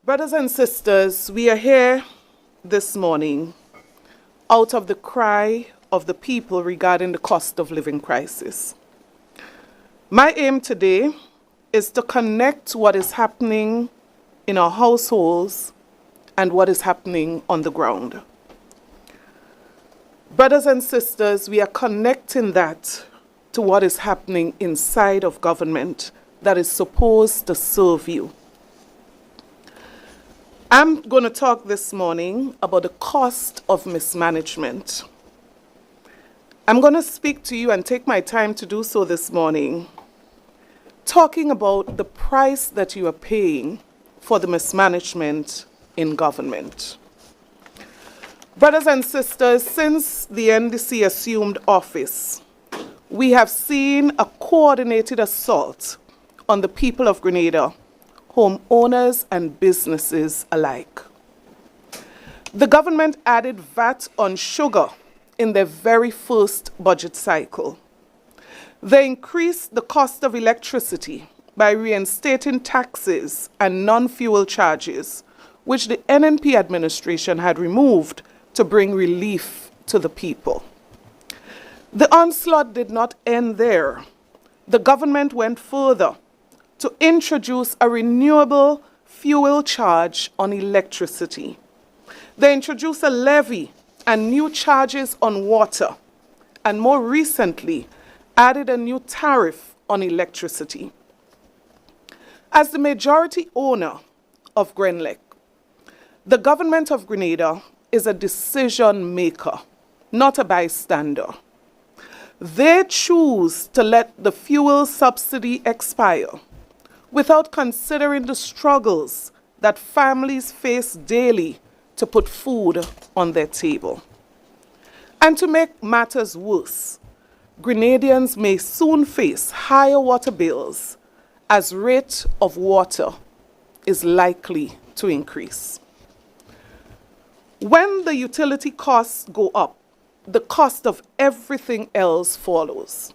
Brothers and sisters, we are here this morning out of the cry of the people regarding the cost of living crisis. My aim today is to connect what is happening in our households and what is happening on the ground. Brothers and sisters, we are connecting that to what is happening inside of government that is supposed to serve you. I'm going to talk this morning about the cost of mismanagement. I'm going to speak to you and take my time to do so this morning, talking about the price that you are paying for the mismanagement in government. Brothers and sisters, since the NDC assumed office, we have seen a coordinated assault on the people of Grenada, homeowners and businesses alike. The government added VAT on sugar in their very first budget cycle. They increased the cost of electricity by reinstating taxes and non-fuel charges, which the NNP administration had removed to bring relief to the people. The onslaught did not end there. The government went further to introduce a renewable fuel charge on electricity. They introduced a levy and new charges on water, and more recently added a new tariff on electricity. As the majority owner of Grenlec, the government of Grenada is a decision maker, not a bystander. They choose to let the fuel subsidy expire without considering the struggles that families face daily to put food on their table. And to make matters worse, Grenadians may soon face higher water bills as rate of water is likely to increase. When the utility costs go up, the cost of everything else follows.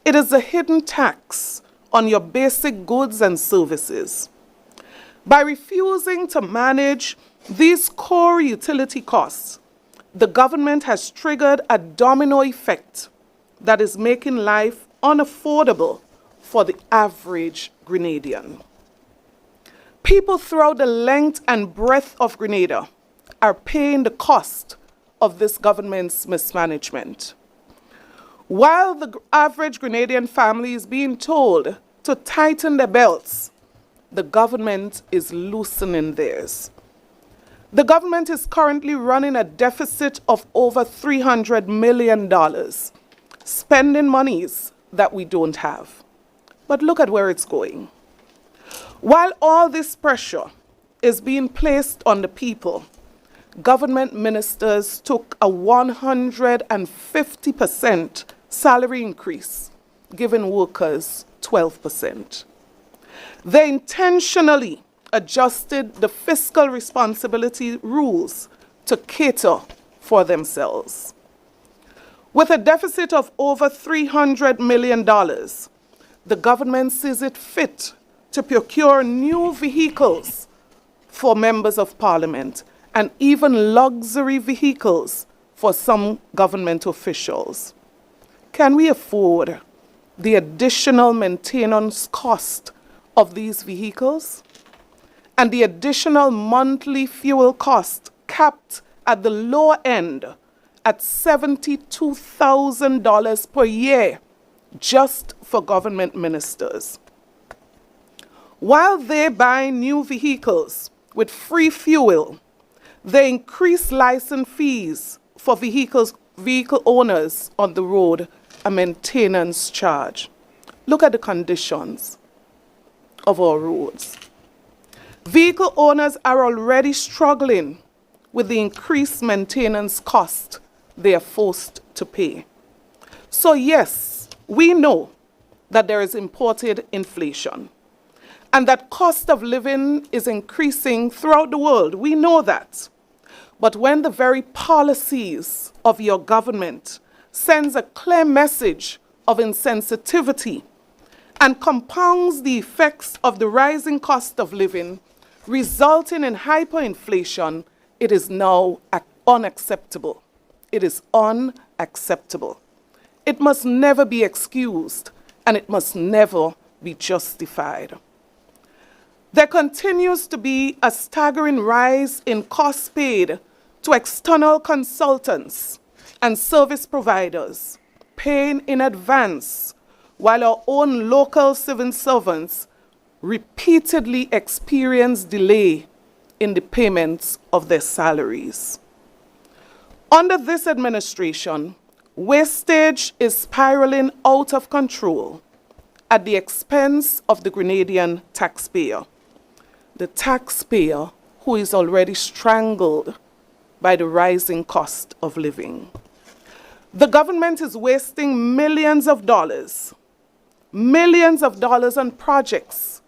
It is a hidden tax on your basic goods and services. By refusing to manage these core utility costs, the government has triggered a domino effect that is making life unaffordable for the average Grenadian. People throughout the length and breadth of Grenada are paying the cost of this government's mismanagement. While the average Grenadian family is being told to tighten their belts, the government is loosening theirs. The government is currently running a deficit of over $300 million, spending monies that we don't have. But look at where it's going. While all this pressure is being placed on the people, government ministers took a 150% salary increase, giving workers 12%. They intentionally adjusted the fiscal responsibility rules to cater for themselves. With a deficit of over $300 million, the government sees it fit to procure new vehicles for members of parliament and even luxury vehicles for some government officials. Can we afford the additional maintenance cost of these vehicles and the additional monthly fuel cost capped at the lower end at $72,000 per year just for government ministers? While they buy new vehicles with free fuel, they increase license fees for vehicle owners on the road, a maintenance charge. Look at the conditions of our roads. Vehicle owners are already struggling with the increased maintenance cost they are forced to pay. So yes, we know that there is imported inflation and that cost of living is increasing throughout the world. We know that. But when the very policies of your government sends a clear message of insensitivity and compounds the effects of the rising cost of living resulting in hyperinflation, it is now unacceptable. It is unacceptable. It must never be excused, and it must never be justified. There continues to be a staggering rise in costs paid to external consultants and service providers, paying in advance, while our own local civil servants repeatedly experience delay in the payments of their salaries. Under this administration, wastage is spiraling out of control at the expense of the Grenadian taxpayer, the taxpayer who is already strangled by the rising cost of living. The government is wasting millions of dollars on projects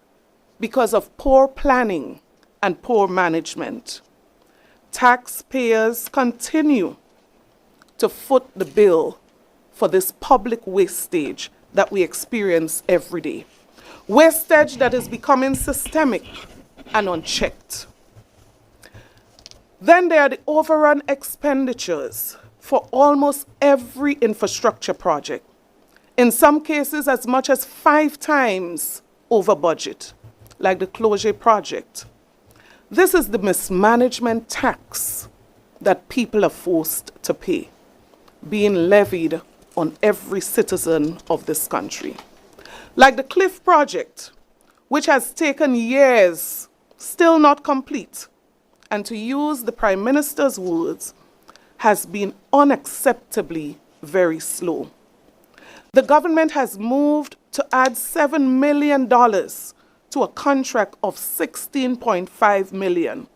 because of poor planning and poor management. Taxpayers continue to foot the bill for this public wastage that we experience every day. Wastage that is becoming systemic and unchecked. Then there are the overrun expenditures for almost every infrastructure project, in some cases as much as 5 times over budget, like the closure project. This is the mismanagement tax that people are forced to pay, being levied on every citizen of this country. Like the Cliff project, which has taken years, still not complete, and to use the Prime Minister's words, has been unacceptably very slow. The government has moved to add $7 million to a contract of $16.5 million.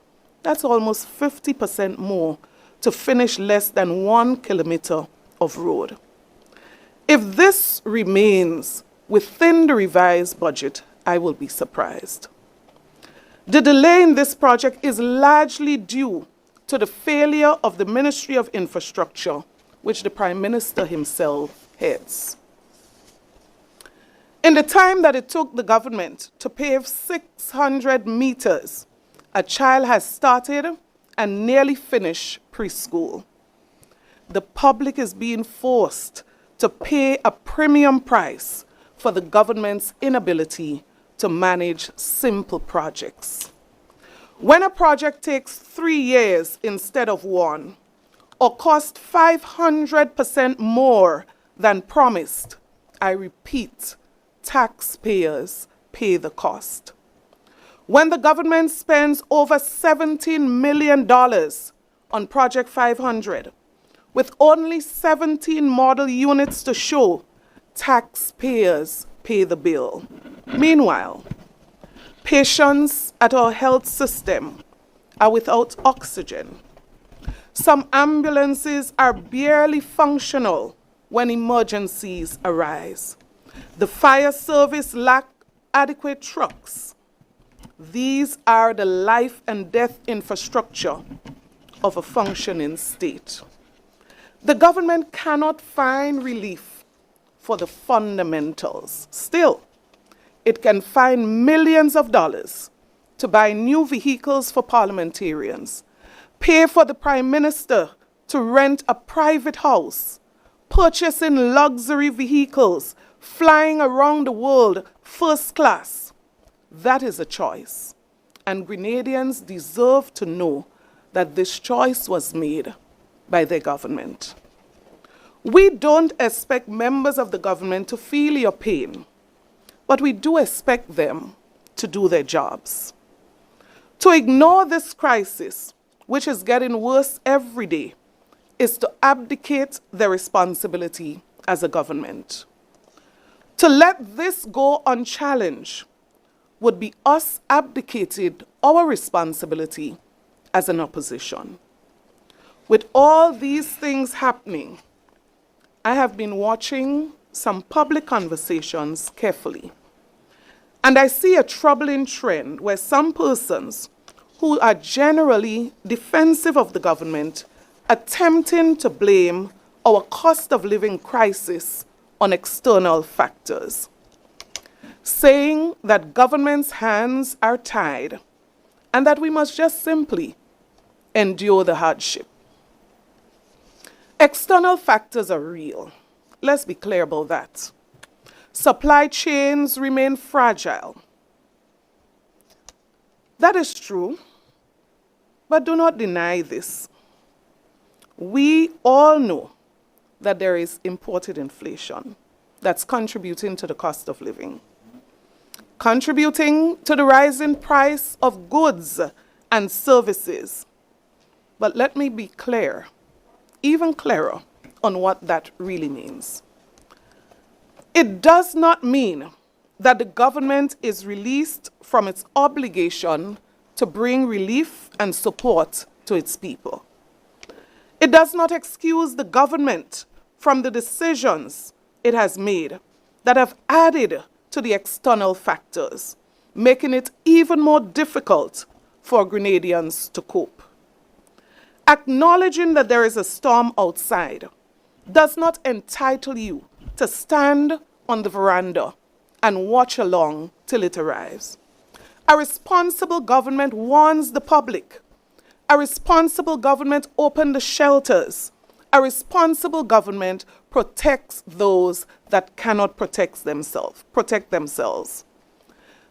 That's almost 50% more to finish less than 1 kilometer of road. If this remains within the revised budget, I will be surprised. The delay in this project is largely due to the failure of the Ministry of Infrastructure, which the Prime Minister himself heads. In the time that it took the government to pave 600 meters, a child has started and nearly finished preschool. The public is being forced to pay a premium price for the government's inability to manage simple projects. When a project takes 3 years instead of 1, or costs 500% more than promised, I repeat, taxpayers pay the cost. When the government spends over $17 million on Project 500, with only 17 model units to show, taxpayers pay the bill. Meanwhile, patients at our health system are without oxygen. Some ambulances are barely functional when emergencies arise. The fire service lack adequate trucks. These are the life and death infrastructure of a functioning state. The government cannot find relief for the fundamentals. Still, it can find millions of dollars to buy new vehicles for parliamentarians, pay for the Prime Minister to rent a private house, purchasing luxury vehicles, flying around the world first class. That is a choice, and Grenadians deserve to know that this choice was made by their government. We don't expect members of the government to feel your pain, but we do expect them to do their jobs. To ignore this crisis, which is getting worse every day, is to abdicate their responsibility as a government. To let this go unchallenged would be us abdicating our responsibility as an opposition. With all these things happening, I have been watching some public conversations carefully, and I see a troubling trend where some persons who are generally defensive of the government attempting to blame our cost of living crisis on external factors, saying that government's hands are tied and that we must just simply endure the hardship. External factors are real. Let's be clear about that. Supply chains remain fragile. That is true, but do not deny this. We all know that there is imported inflation that's contributing to the cost of living, contributing to the rising price of goods and services. But let me be clear, even clearer, on what that really means. It does not mean that the government is released from its obligation to bring relief and support to its people. It does not excuse the government from the decisions it has made that have added to the external factors, making it even more difficult for Grenadians to cope. Acknowledging that there is a storm outside does not entitle you to stand on the veranda and watch along till it arrives. A responsible government warns the public. A responsible government opens the shelters. A responsible government protects those that cannot protect themselves.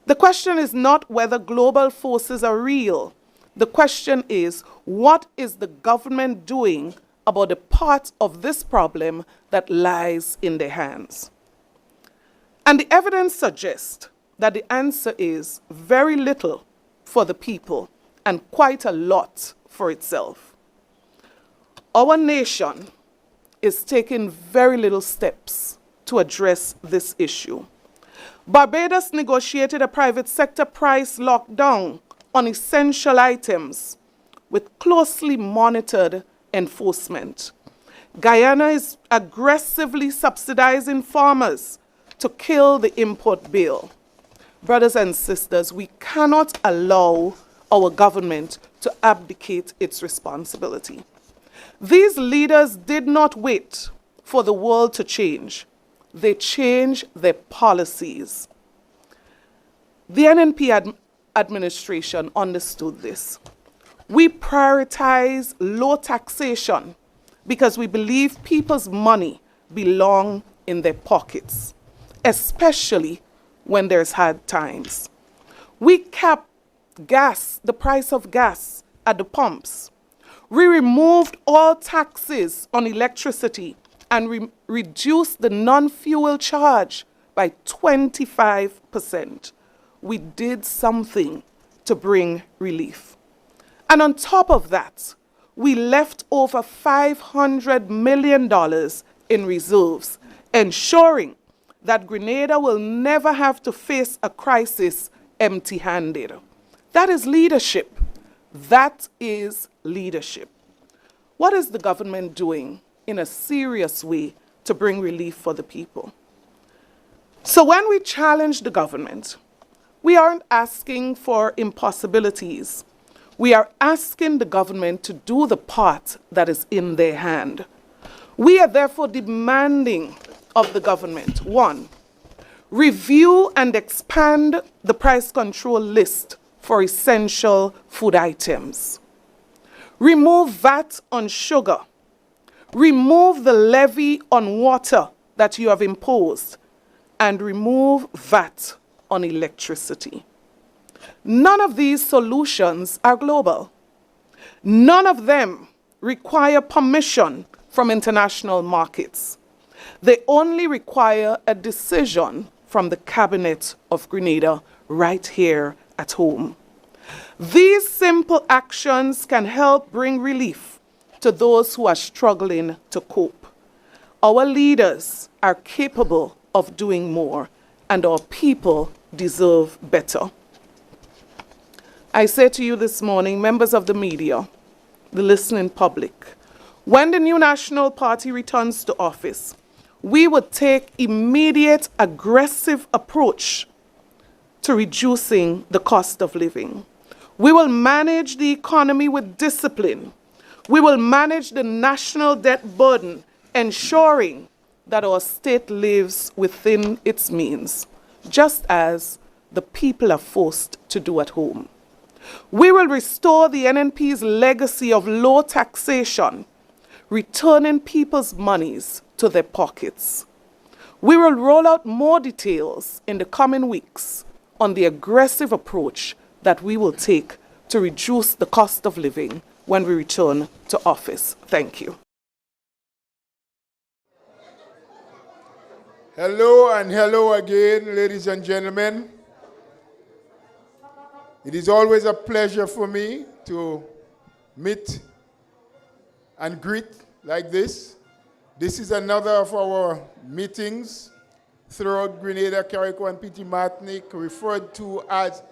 The question is not whether global forces are real. The question is, what is the government doing about the part of this problem that lies in their hands? And the evidence suggests that the answer is very little for the people and quite a lot for itself. Our nation is taking very little steps to address this issue. Barbados negotiated a private sector price lockdown on essential items with closely monitored enforcement. Guyana is aggressively subsidizing farmers to kill the import bill. Brothers and sisters, we cannot allow our government to abdicate its responsibility. These leaders did not wait for the world to change. They changed their policies. The NNP administration understood this. We prioritize low taxation because we believe people's money belong in their pockets, especially when there's hard times. We capped the price of gas at the pumps. We removed all taxes on electricity and reduced the non-fuel charge by 25%. We did something to bring relief. And on top of that, we left over $500 million in reserves, ensuring that Grenada will never have to face a crisis empty-handed. That is leadership. That is leadership. What is the government doing in a serious way to bring relief for the people? So when we challenge the government, we aren't asking for impossibilities. We are asking the government to do the part that is in their hand. We are therefore demanding of the government, 1, review and expand the price control list for essential food items. Remove VAT on sugar. Remove the levy on water that you have imposed, and remove VAT on electricity. None of these solutions are global. None of them require permission from international markets. They only require a decision from the Cabinet of Grenada right here at home. These simple actions can help bring relief to those who are struggling to cope. Our leaders are capable of doing more, and our people deserve better. I say to you this morning, members of the media, the listening public, when the new National Party returns to office, we would take immediate aggressive approach to reducing the cost of living. We will manage the economy with discipline. We will manage the national debt burden, ensuring that our state lives within its means, just as the people are forced to do at home. We will restore the NNP's legacy of low taxation, returning people's monies to their pockets. We will roll out more details in the coming weeks on the aggressive approach that we will take to reduce the cost of living when we return to office. Thank you. Hello and hello again, ladies and gentlemen. It is always a pleasure for me to meet and greet like this. This is another of our meetings throughout Grenada, Carriacou, and Petit Martinique, referred to as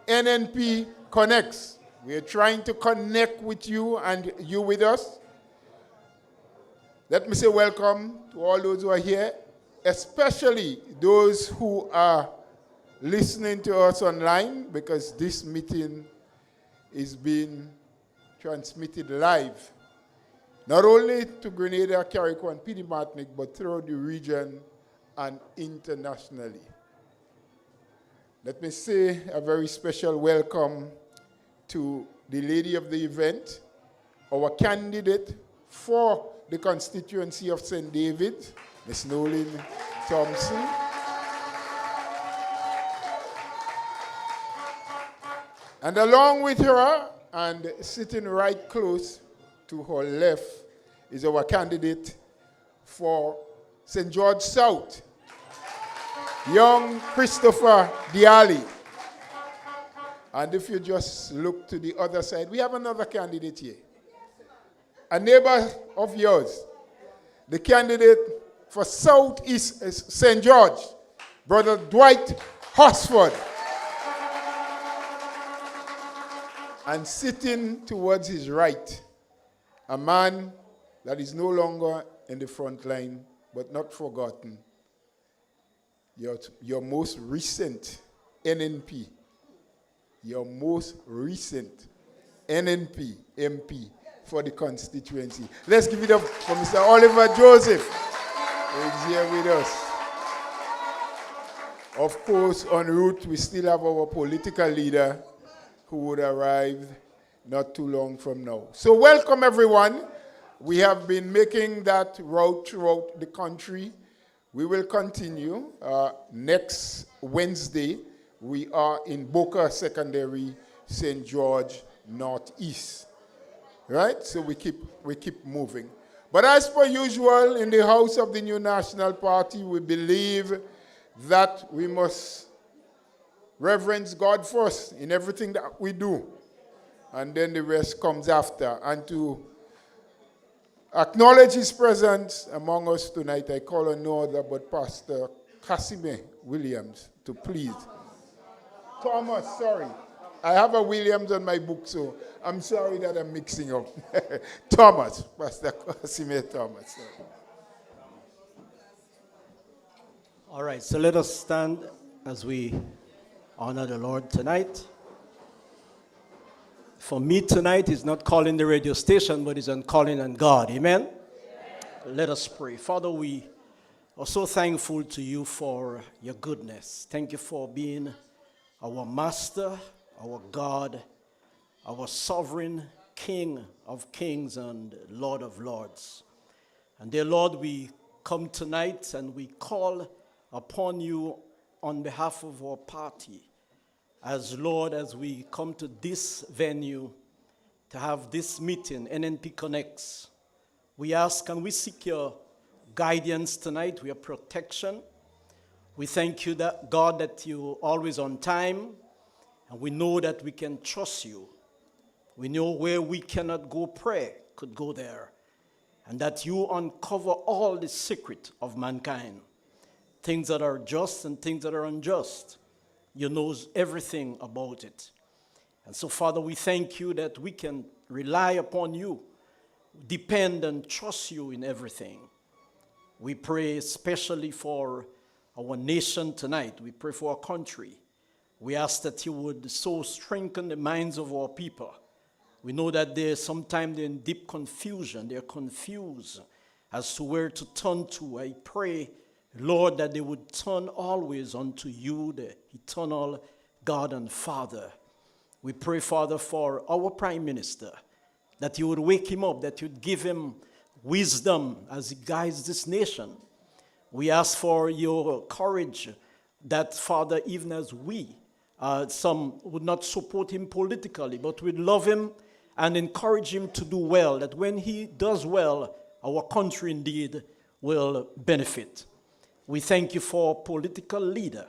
NNP Connects. We are trying to connect with you and you with us. Let me say welcome to all those who are here, especially those who are listening to us online, because this meeting is being transmitted live, not only to Grenada, Carriacou, and Petit Martinique, but throughout the region and internationally. Let me say a very special welcome to the lady of the event, our candidate for the constituency of St. David, Ms. Nolan Thompson. And along with her, and sitting right close to her left, is our candidate for St. George South, young Christopher Diali. And if you just look to the other side, we have another candidate here. A neighbor of yours, the candidate for Southeast St. George, Brother Dwight Horsford. And sitting towards his right, a man that is no longer in the front line, but not forgotten. Your most recent NNP, your most recent NNP MP for the constituency. Let's give it up for Mr. Oliver Joseph, who is here with us. Of course, en route, we still have our political leader, who would arrive not too long from now. So welcome, everyone. We have been making that route throughout the country. We will continue. Next Wednesday, we are in Boca Secondary, St. George, Northeast. Right? So we keep moving. But as per usual, in the House of the New National Party, we believe that we must reverence God first in everything that we do, and then the rest comes after. And to acknowledge his presence among us tonight, I call on no other but Pastor Casimir Williams to please. Thomas, sorry. I have a Williams on my book, so I'm sorry that I'm mixing up. Thomas, Pastor Casimir Thomas. Sorry. All right, so let us stand as we honor the Lord tonight. For me tonight is not calling the radio station, but is on calling on God. Amen? Let us pray. Father, we are so thankful to you for your goodness. Thank you for being our master, our God, our sovereign King of kings and Lord of lords. And dear Lord, we come tonight and we call upon you on behalf of our party, as Lord, as we come to this venue to have this meeting, NNP Connects, we ask and we seek your guidance tonight, your protection. We thank you, that God, that you're always on time, and we know that we can trust you. We know where we cannot go, prayer could go there, and that you uncover all the secret of mankind. Things that are just and things that are unjust. You know everything about it. And so, Father, we thank you that we can rely upon you, depend and trust you in everything. We pray especially for our nation tonight. We pray for our country. We ask that you would so strengthen the minds of our people. We know that sometimes they're in deep confusion. They're confused as to where to turn to. I pray, Lord, that they would turn always unto you, the eternal God and Father. We pray, Father, for our Prime Minister, that you would wake him up, that you'd give him wisdom as he guides this nation. We ask for your courage that, Father, even as we, some would not support him politically, but would love him and encourage him to do well, that when he does well, our country indeed will benefit. We thank you for political leader,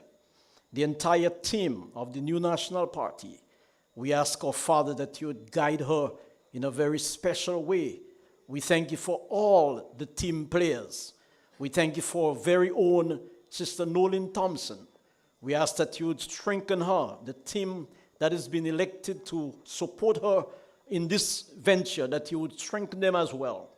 the entire team of the New National Party. We ask, our Father, that you would guide her in a very special way. We thank you for all the team players. We thank you for our very own Sister Nolan Thompson. We ask that you would strengthen her, the team that has been elected to support her in this venture, that you would strengthen them as well.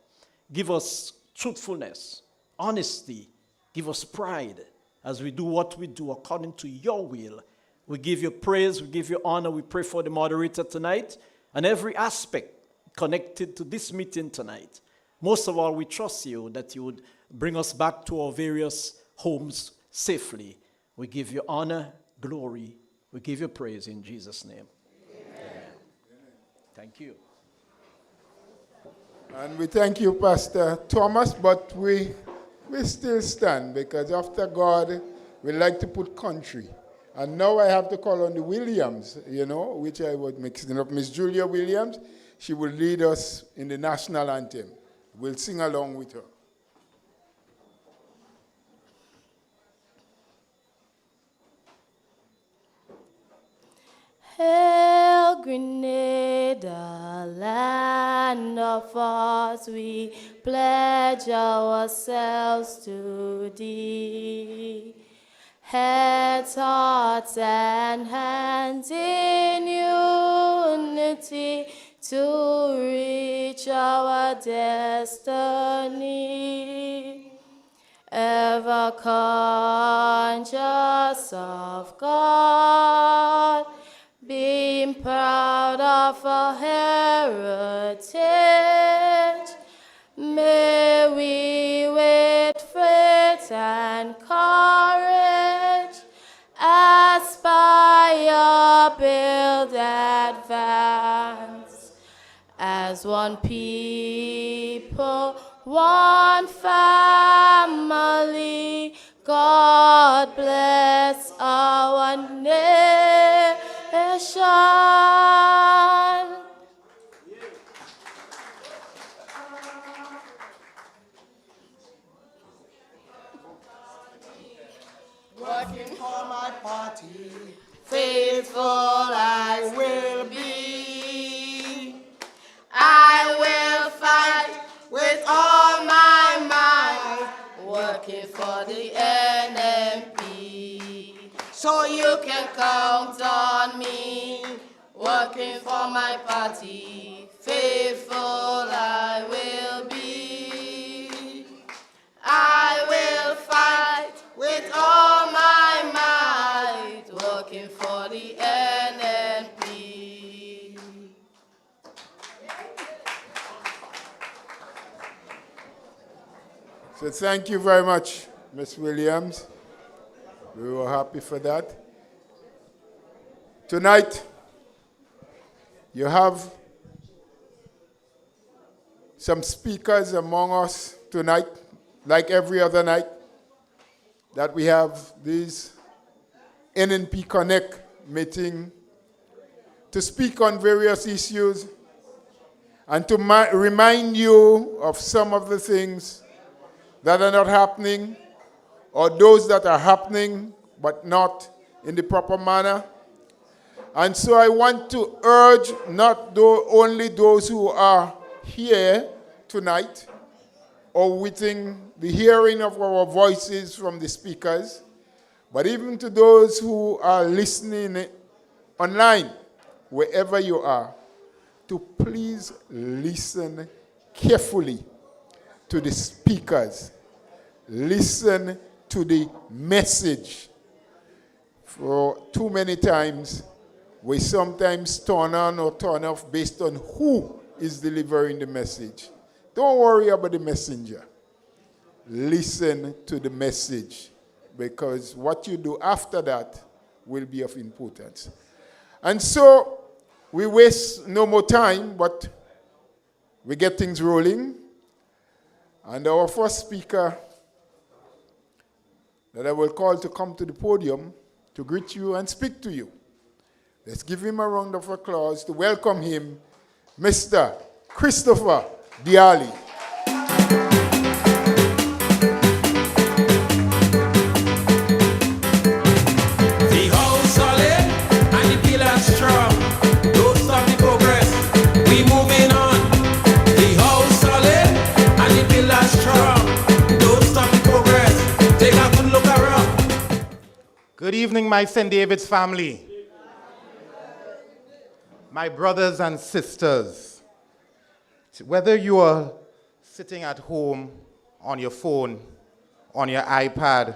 Give us truthfulness, honesty, give us pride as we do what we do according to your will. We give you praise, we give you honor. We pray for the moderator tonight and every aspect connected to this meeting tonight. Most of all, we trust you that you would bring us back to our various homes safely. We give you honor, glory. We give you praise in Jesus' name. Amen. Thank you. And we thank you, Pastor Thomas, but we still stand because after God, we like to put country. And now I have to call on the Williams, which I was mixing up. Miss Julia Williams, she will lead us in the national anthem. We'll sing along with her. Hail, Grenada, land of ours, we pledge ourselves to thee. Heads, hearts, and hands in unity to reach our destiny. Ever conscious of God, being proud of our heritage, may we with faith and courage aspire, build, advance as one people, one family. God bless our nation. Working for my party, faithful I will be. I will fight with all my might, working for the NNP. So you can count on me, working for my party, faithful I will be. I will fight with all my might, working for the NNP. So thank you very much, Ms. Williams. We were happy for that. Tonight, you have some speakers among us tonight, like every other night, that we have this NNP Connect meeting to speak on various issues and to remind you of some of the things that are not happening or those that are happening but not in the proper manner. And so I want to urge not only those who are here tonight or within the hearing of our voices from the speakers, but even to those who are listening online, wherever you are, to please listen carefully to the speakers. Listen to the message. For too many times, we sometimes turn on or turn off based on who is delivering the message. Don't worry about the messenger. Listen to the message, because what you do after that will be of importance. And so we waste no more time, but we get things rolling. And our first speaker that I will call to come to the podium to greet you and speak to you. Let's give him a round of applause to welcome him, Mr. Christopher Diali. The house solid and the pillars strong. Don't stop the progress. We moving on. The house solid and the pillars strong. Don't stop the progress. Take a good look around. Good evening, my St. David's family. My brothers and sisters. Whether you are sitting at home on your phone, on your iPad,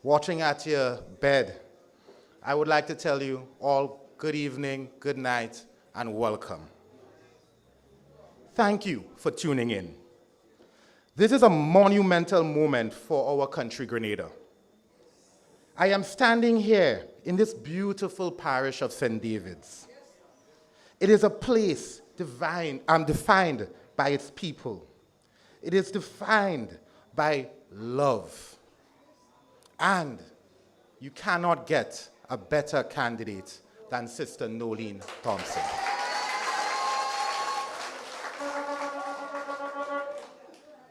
watching at your bed, I would like to tell you all good evening, good night, and welcome. Thank you for tuning in. This is a monumental moment for our country, Grenada. I am standing here in this beautiful parish of St. David's. It is a place defined by its people. It is defined by love. And you cannot get a better candidate than Sister Nolene Thompson.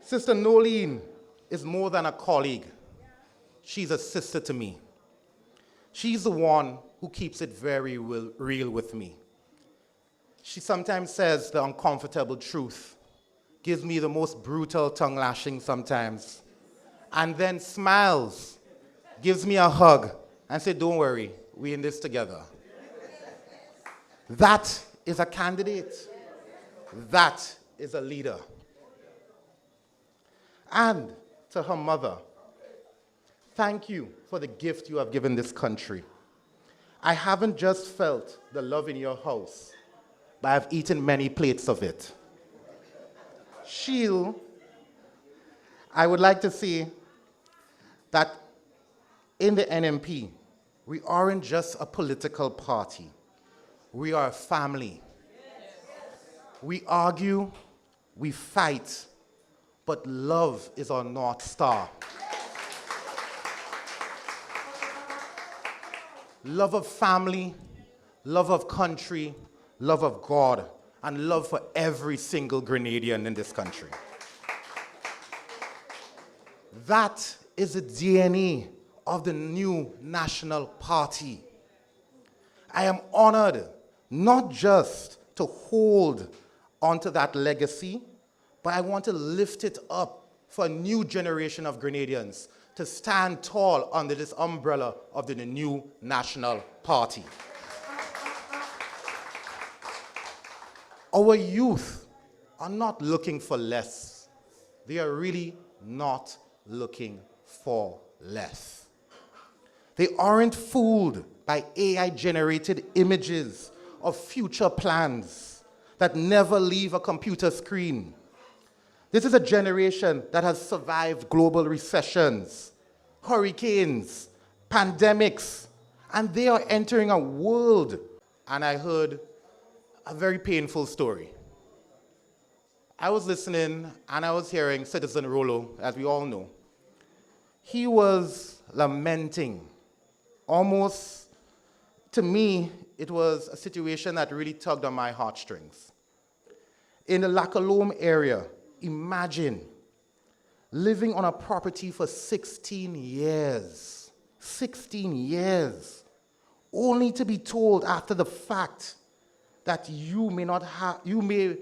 Sister Nolene is more than a colleague. She's a sister to me. She's the one who keeps it very real with me. She sometimes says the uncomfortable truth, gives me the most brutal tongue lashing sometimes, and then smiles, gives me a hug, and says, don't worry, we're in this together. That is a candidate. That is a leader. And to her mother, thank you for the gift you have given this country. I haven't just felt the love in your house, but I've eaten many plates of it. Sheil, I would like to say that in the NNP, we aren't just a political party. We are a family. We argue, we fight, but love is our North Star. Love of family, love of country, love of God, and love for every single Grenadian in this country. That is the DNA of the new National Party. I am honored not just to hold onto that legacy, but I want to lift it up for a new generation of Grenadians to stand tall under this umbrella of the new National Party. Our youth are not looking for less. They are really not looking for less. They aren't fooled by AI-generated images of future plans that never leave a computer screen. This is a generation that has survived global recessions, hurricanes, pandemics, and they are entering a world. And I heard a very painful story. I was listening and I was hearing Citizen Rollo, as we all know. He was lamenting. Almost, to me, it was a situation that really tugged on my heartstrings. In the Lackalome area, imagine living on a property for 16 years. 16 years. Only to be told after the fact that you may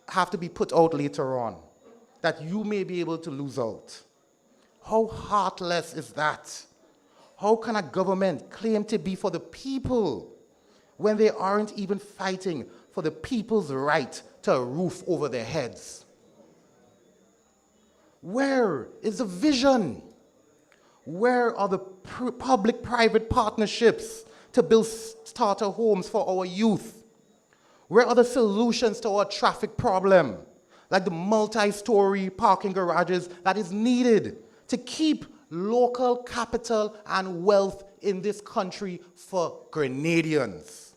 have to be put out later on, that you may be able to lose out. How heartless is that? How can a government claim to be for the people when they aren't even fighting for the people's right to a roof over their heads? Where is the vision? Where are the public-private partnerships to build starter homes for our youth? Where are the solutions to our traffic problem, like the multi-story parking garages that is needed to keep local capital and wealth in this country for Grenadians?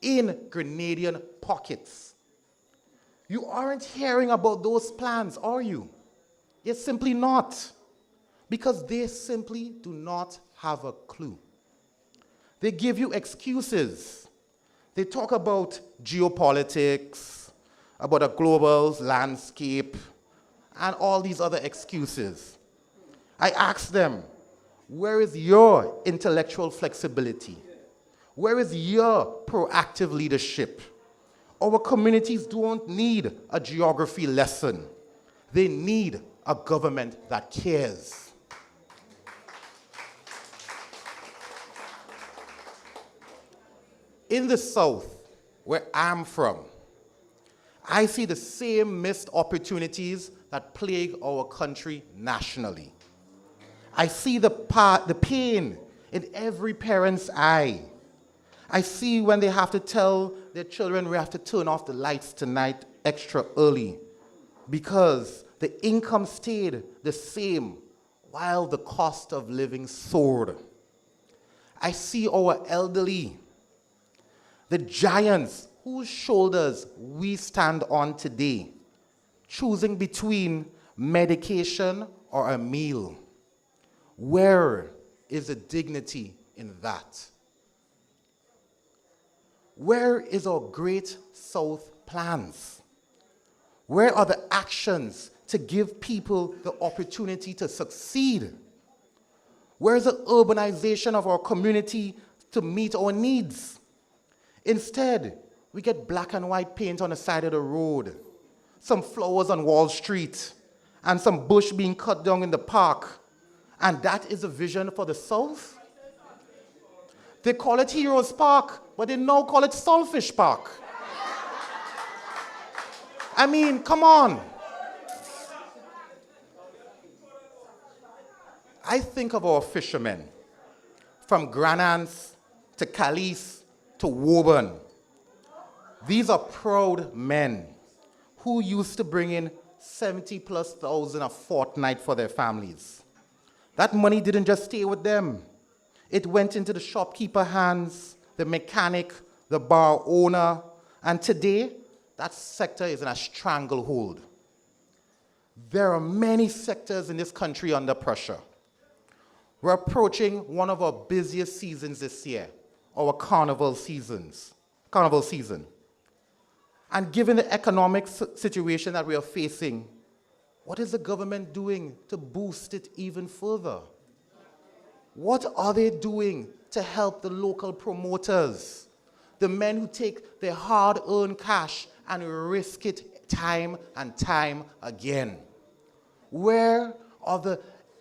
in Grenadian pockets. You aren't hearing about those plans, are you? You're simply not. Because they simply do not have a clue. They give you excuses. They talk about geopolitics, about a global landscape, and all these other excuses. I ask them, where is your intellectual flexibility? Where is your proactive leadership? Our communities don't need a geography lesson. They need a government that cares. In the South, where I'm from, I see the same missed opportunities that plague our country nationally. I see the pain in every parent's eye. I see when they have to tell their children we have to turn off the lights tonight extra early because the income stayed the same while the cost of living soared. I see our elderly, the giants whose shoulders we stand on today, choosing between medication or a meal. Where is the dignity in that? Where is our Great South plans? Where are the actions to give people the opportunity to succeed? Where is the urbanization of our community to meet our needs? Instead, we get black and white paint on the side of the road, some flowers on Wall Street, and some bush being cut down in the park. And that is a vision for the South? They call it Heroes Park, but they now call it Saltfish Park. I mean, come on. I think of our fishermen, from Granans to Calais to Woburn. These are proud men who used to bring in 70,000+ a fortnight for their families. That money didn't just stay with them. It went into the shopkeeper hands, the mechanic, the bar owner, and today, that sector is in a stranglehold. There are many sectors in this country under pressure. We're approaching one of our busiest seasons this year, our carnival season. And given the economic situation that we are facing, what is the government doing to boost it even further? What are they doing to help the local promoters, the men who take their hard-earned cash and risk it time and time again? Where are the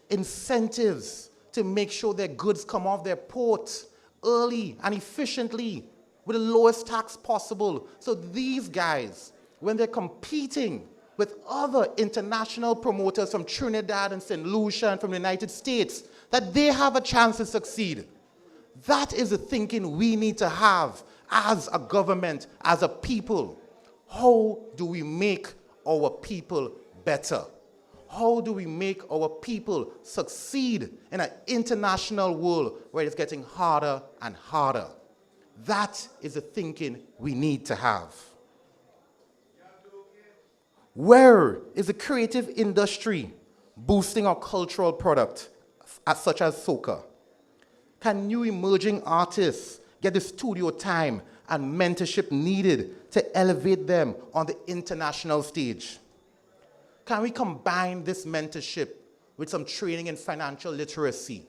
incentives to make sure their goods come off their port early and efficiently with the lowest tax possible? So these guys, when they're competing with other international promoters from Trinidad and St. Lucia and from the United States, that they have a chance to succeed. That is the thinking we need to have as a government, as a people. How do we make our people better? How do we make our people succeed in an international world where it's getting harder and harder? That is the thinking we need to have. Where is the creative industry boosting our cultural product, such as soca? Can new emerging artists get the studio time and mentorship needed to elevate them on the international stage? Can we combine this mentorship with some training in financial literacy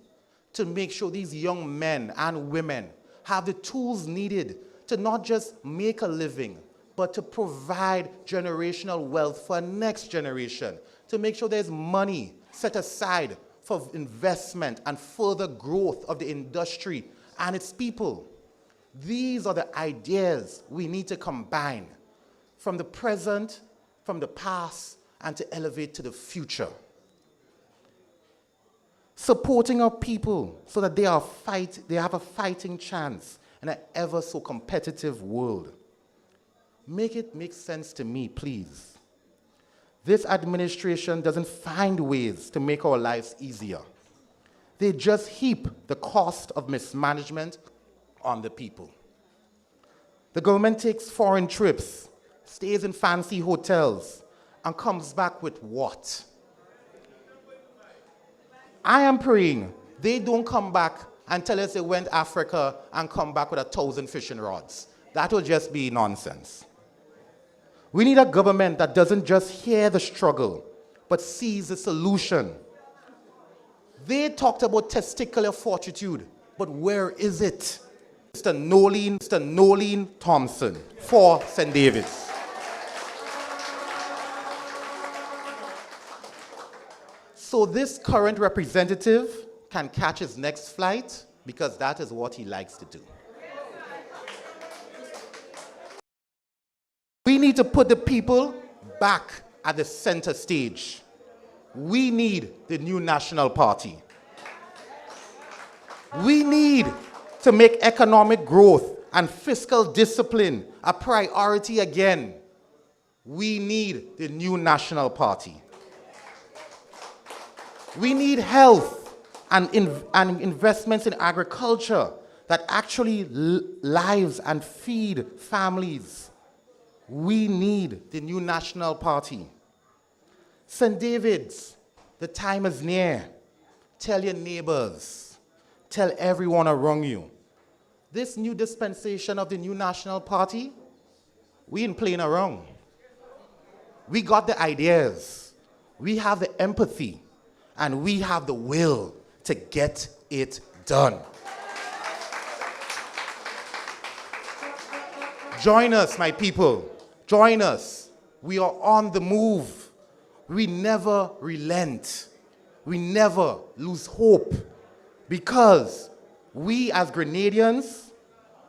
to make sure these young men and women have the tools needed to not just make a living, but to provide generational wealth for the next generation, to make sure there's money set aside for investment and further growth of the industry and its people? These are the ideas we need to combine from the present, from the past, and to elevate to the future. Supporting our people so that they have a fighting chance in an ever so competitive world. Make it make sense to me, please. This administration doesn't find ways to make our lives easier. They just heap the cost of mismanagement on the people. The government takes foreign trips, stays in fancy hotels, and comes back with what? I am praying they don't come back and tell us they went to Africa and come back with 1,000 fishing rods. That will just be nonsense. We need a government that doesn't just hear the struggle, but sees the solution. They talked about testicular fortitude, but where is it? Mr. Nolene Thompson for St. David's. So this current representative can catch his next flight because that is what he likes to do. We need to put the people back at the center stage. We need the new national party. We need to make economic growth and fiscal discipline a priority again. We need the new national party. We need health and investments in agriculture that actually lives and feed families. We need the new national party. St. David's, the time is near. Tell your neighbors, tell everyone around you. This new dispensation of the new national party, we ain't playing around. We got the ideas, we have the empathy, and we have the will to get it done. Join us, my people. Join us. We are on the move. We never relent. We never lose hope. Because we as Grenadians,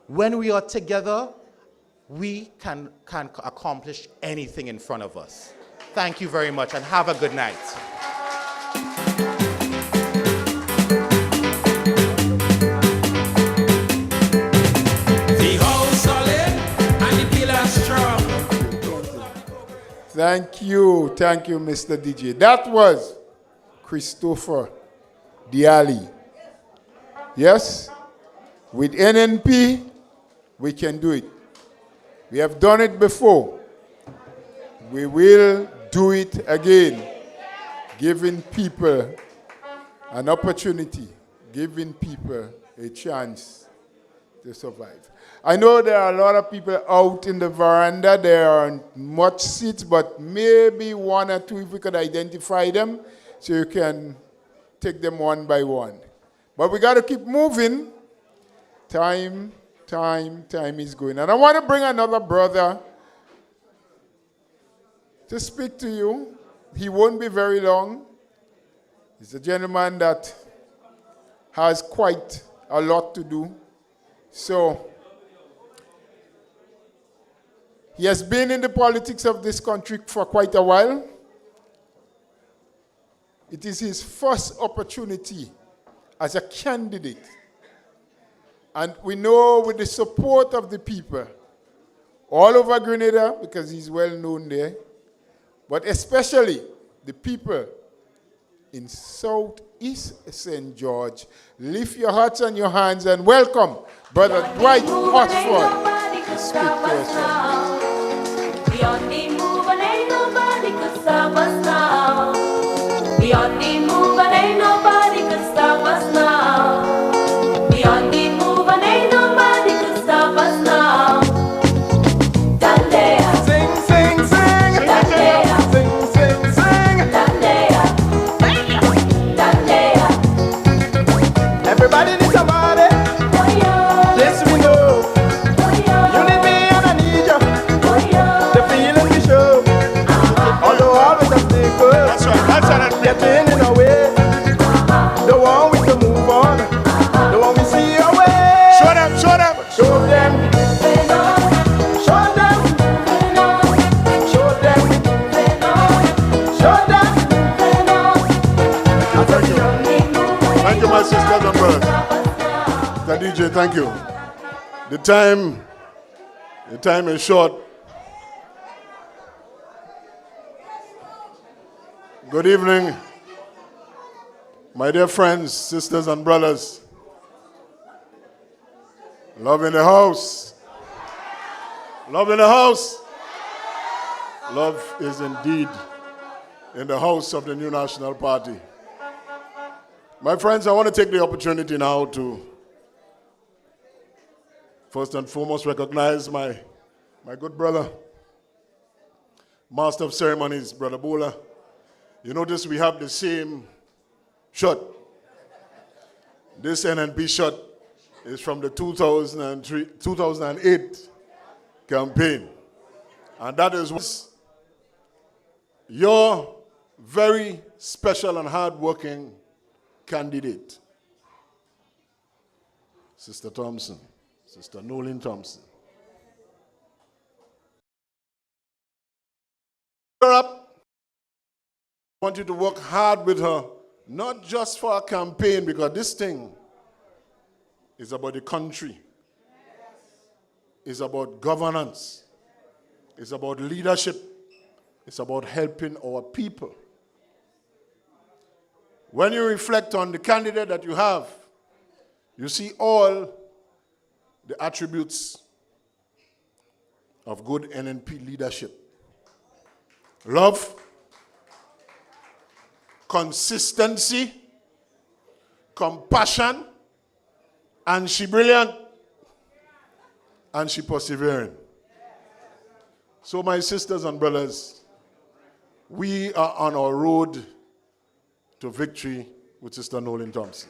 when we are together, we can accomplish anything in front of us. Thank you very much and have a good night. Thank you, Mr. DJ. That was Christopher Diali. Yes, with NNP, we can do it. We have done it before. We will do it again, giving people an opportunity, giving people a chance to survive. I know there are a lot of people out in the veranda. There aren't much seats, but maybe one or two if we could identify them so you can take them one by one. But we got to keep moving. Time is going. And I want to bring another brother to speak to you. He won't be very long. He's a gentleman that has quite a lot to do. So, he has been in the politics of this country for quite a while. It is his first opportunity as a candidate. And we know with the support of the people all over Grenada, because he's well known there, but especially the people in Southeast St. George, lift your hearts and your hands and welcome Brother Dwight Oxford to speak to us. Beyond the move and ain't nobody could stop us now. Beyond the move and ain't nobody could stop us now. Beyond the move and ain't nobody could stop us now. Dandea. Sing, sing, sing. Dandea. Sing, sing, sing. Dandea. Dandea. Everybody needs somebody. Oh yeah. Yes, we know. Oh yeah. You need me and I need you. Oh yeah. The feeling we show. Although always I stay good. That's right. Getting in our way. The one we can move on. The one we see our way. Show them. Show them. Show them. Show them. Show them. Thank you. Thank you, my sisters and brothers. The DJ, thank you. The time is short. Good evening, my dear friends, sisters and brothers. Love in the house. Love in the house. Love is indeed in the house of the New National Party. My friends, I want to take the opportunity now to first and foremost recognize my good brother, Master of Ceremonies, Brother Bola. You notice we have the same shirt. This NNP shirt is from the 2008 campaign. And that is your very special and hard-working candidate, Sister Thompson, Sister Nolan Thompson. Up. I want you to work hard with her, not just for a campaign, because this thing is about the country. It's about governance. It's about leadership. It's about helping our people. When you reflect on the candidate that you have, you see all the attributes of good NNP leadership. Love, consistency, compassion, and she brilliant, and she persevering. So my sisters and brothers, we are on our road to victory with Sister Nolan Thompson.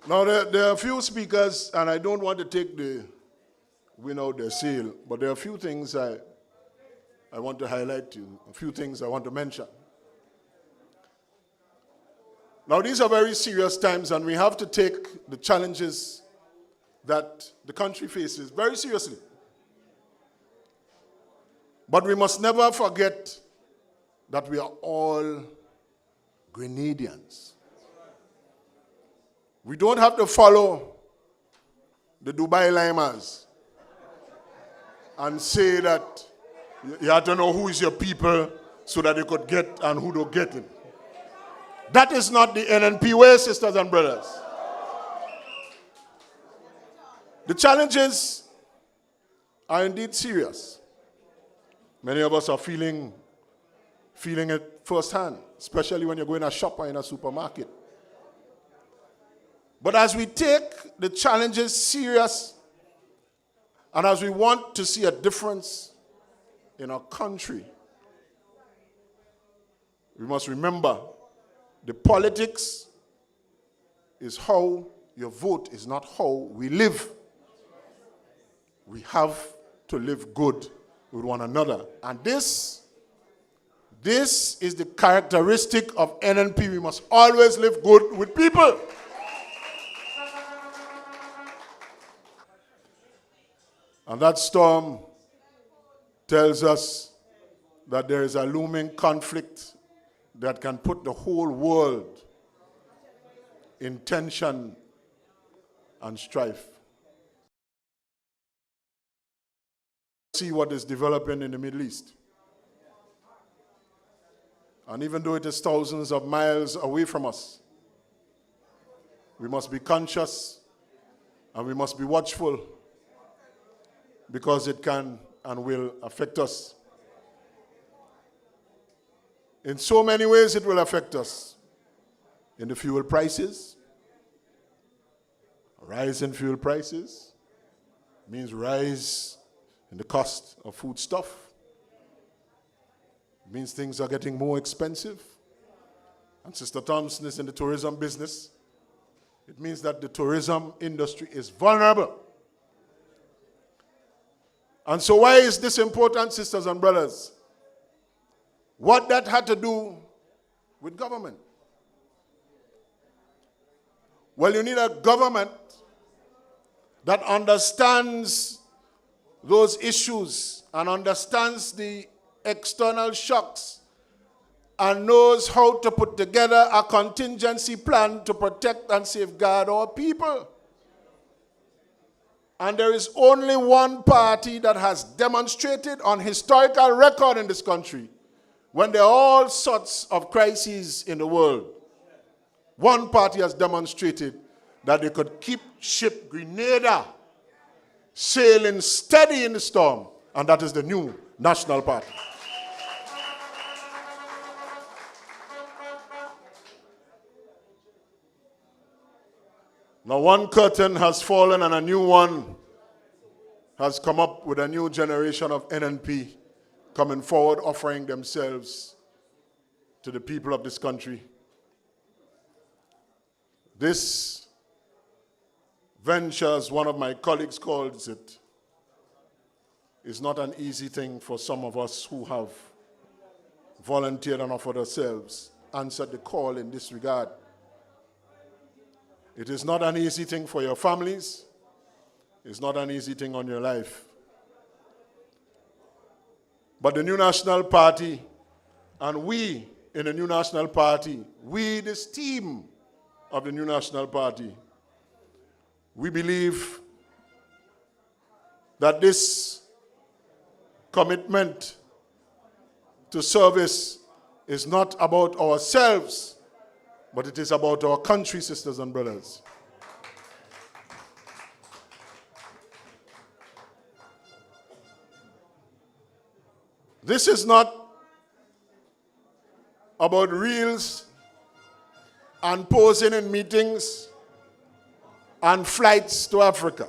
Now there are a few speakers, and I don't want to take the win out their sail, but there are a few things I want to highlight to you, a few things I want to mention. Now these are very serious times, and we have to take the challenges that the country faces very seriously. But we must never forget that we are all Grenadians. We don't have to follow the Dubai Limers and say that you have to know who is your people so that you could get and who don't get it. That is not the NNP way, sisters and brothers. The challenges are indeed serious. Many of us are feeling it firsthand, especially when you're going to shop or in a supermarket. But as we take the challenges serious, and as we want to see a difference in our country, we must remember the politics is how your vote is not how we live. We have to live good with one another. And this is the characteristic of NNP. We must always live good with people. And that storm tells us that there is a looming conflict that can put the whole world in tension and strife. See what is developing in the Middle East. And even though it is thousands of miles away from us, we must be conscious and we must be watchful, because it can and will affect us. In so many ways it will affect us. In the fuel prices, a rise in fuel prices means rise in the cost of foodstuff. It means things are getting more expensive. And Sister Thompson is in the tourism business. It means that the tourism industry is vulnerable. And so why is this important, sisters and brothers? What that had to do with government? Well, you need a government that understands those issues and understands the external shocks and knows how to put together a contingency plan to protect and safeguard our people. And there is only one party that has demonstrated on historical record in this country, when there are all sorts of crises in the world, one party has demonstrated that they could keep ship Grenada sailing steady in the storm, and that is the new National Party. Now one curtain has fallen and a new one has come up, with a new generation of NNP coming forward, offering themselves to the people of this country. This venture, as one of my colleagues calls it, is not an easy thing for some of us who have volunteered and offered ourselves, answered the call in this regard. It is not an easy thing for your families. It's not an easy thing on your life. But the new National Party, and we in the new National Party, we, this team of the new National Party, we believe that this commitment to service is not about ourselves, but it is about our country, sisters and brothers. This is not about reels and posing in meetings and flights to Africa.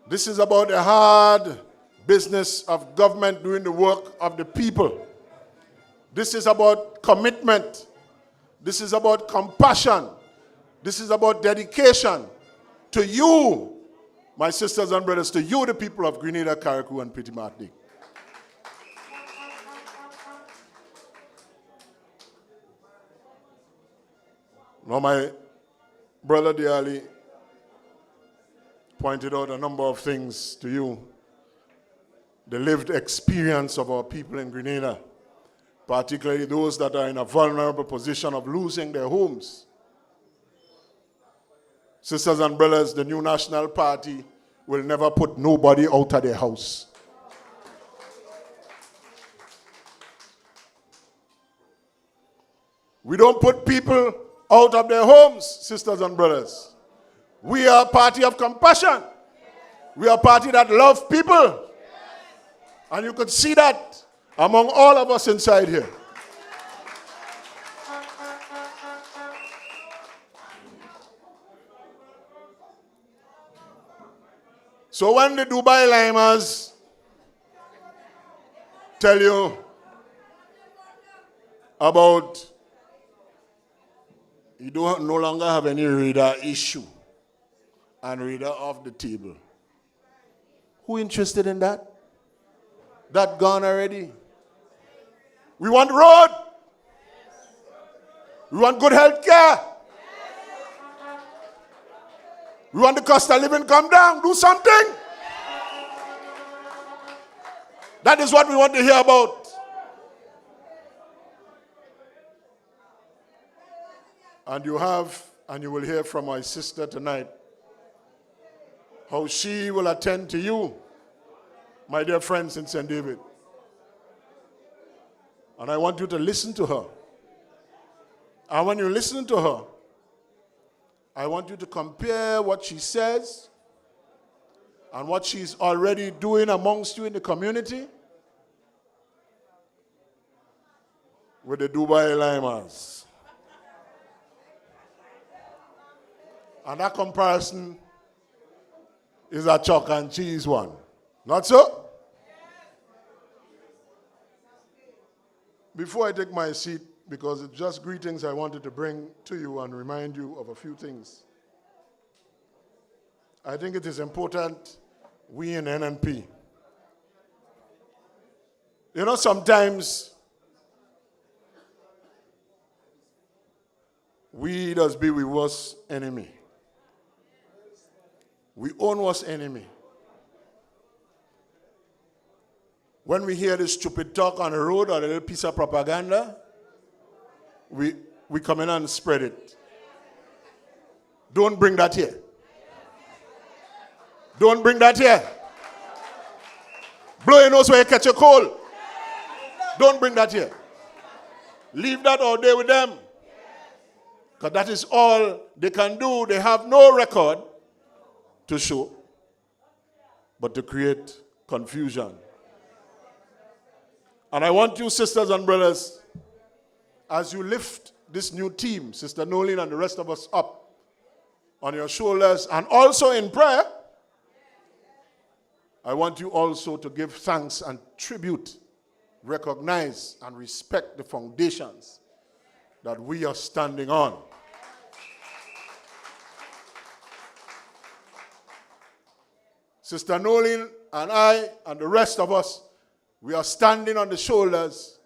This is about the hard business of government doing the work of the people. This is about commitment. This is about compassion. This is about dedication to you, my sisters and brothers, to you, the people of Grenada, Carriacou, and Petit Martinique. Now, my brother dearly pointed out a number of things to you. The lived experience of our people in Grenada, particularly those that are in a vulnerable position of losing their homes. Sisters and brothers, the new National Party will never put nobody out of their house. We don't put people out of their homes, sisters and brothers. We are a party of compassion. We are a party that loves people. And you could see that among all of us inside here. So when the Dubai Limers tell you about you don't no longer have any radar issue and radar off the table, who interested in that? That gone already. We want road. We want good health care. We want the cost of living come down. Do something. That is what we want to hear about. And you will hear from my sister tonight how she will attend to you, my dear friends in St. David. And I want you to listen to her. And when you listen to her, I want you to compare what she says and what she's already doing amongst you in the community with the Dubai Limers. And that comparison is a chalk and cheese one. Not so? Before I take my seat, because it's just greetings I wanted to bring to you and remind you of a few things. I think it is important we in NNP. You know, sometimes we does be we worst enemy. We own worst enemy. When we hear this stupid talk on the road or a little piece of propaganda, we come in and spread it. Don't bring that here. Don't bring that here. Blow your nose where you catch a cold. Don't bring that here. Leave that all day with them. Because that is all they can do. They have no record to show, but to create confusion. And I want you, sisters and brothers, as you lift this new team, Sister Nolene and the rest of us up on your shoulders, and also in prayer, I want you also to give thanks and tribute, recognize and respect the foundations that we are standing on. Sister Nolene and I and the rest of us, we are standing on the shoulders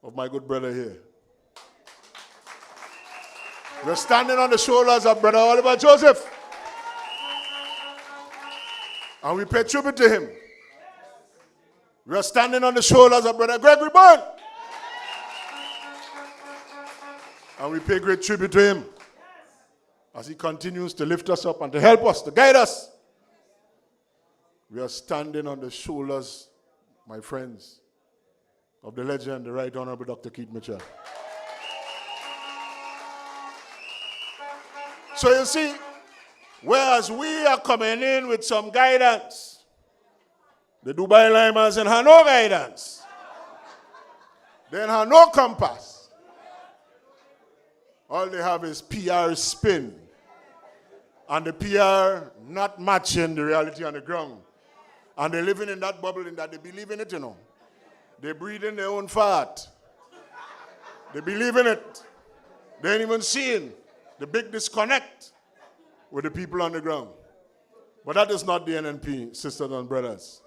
of my good brother here. We're standing on the shoulders of Brother Oliver Joseph. And we pay tribute to him. We are standing on the shoulders of Brother Gregory Byrne. And we pay great tribute to him as he continues to lift us up and to help us, to guide us. We are standing on the shoulders, my friends, of the legend, the Right Honorable Dr. Keith Mitchell. So you see, whereas we are coming in with some guidance, the Dubai Limers and have no guidance. They have no compass. All they have is PR spin. And the PR not matching the reality on the ground. And they're living in that bubble in that they believe in it, you know. They breathe in their own fart. They believe in it. They ain't even seeing the big disconnect with the people on the ground. But that is not the NNP, sisters and brothers.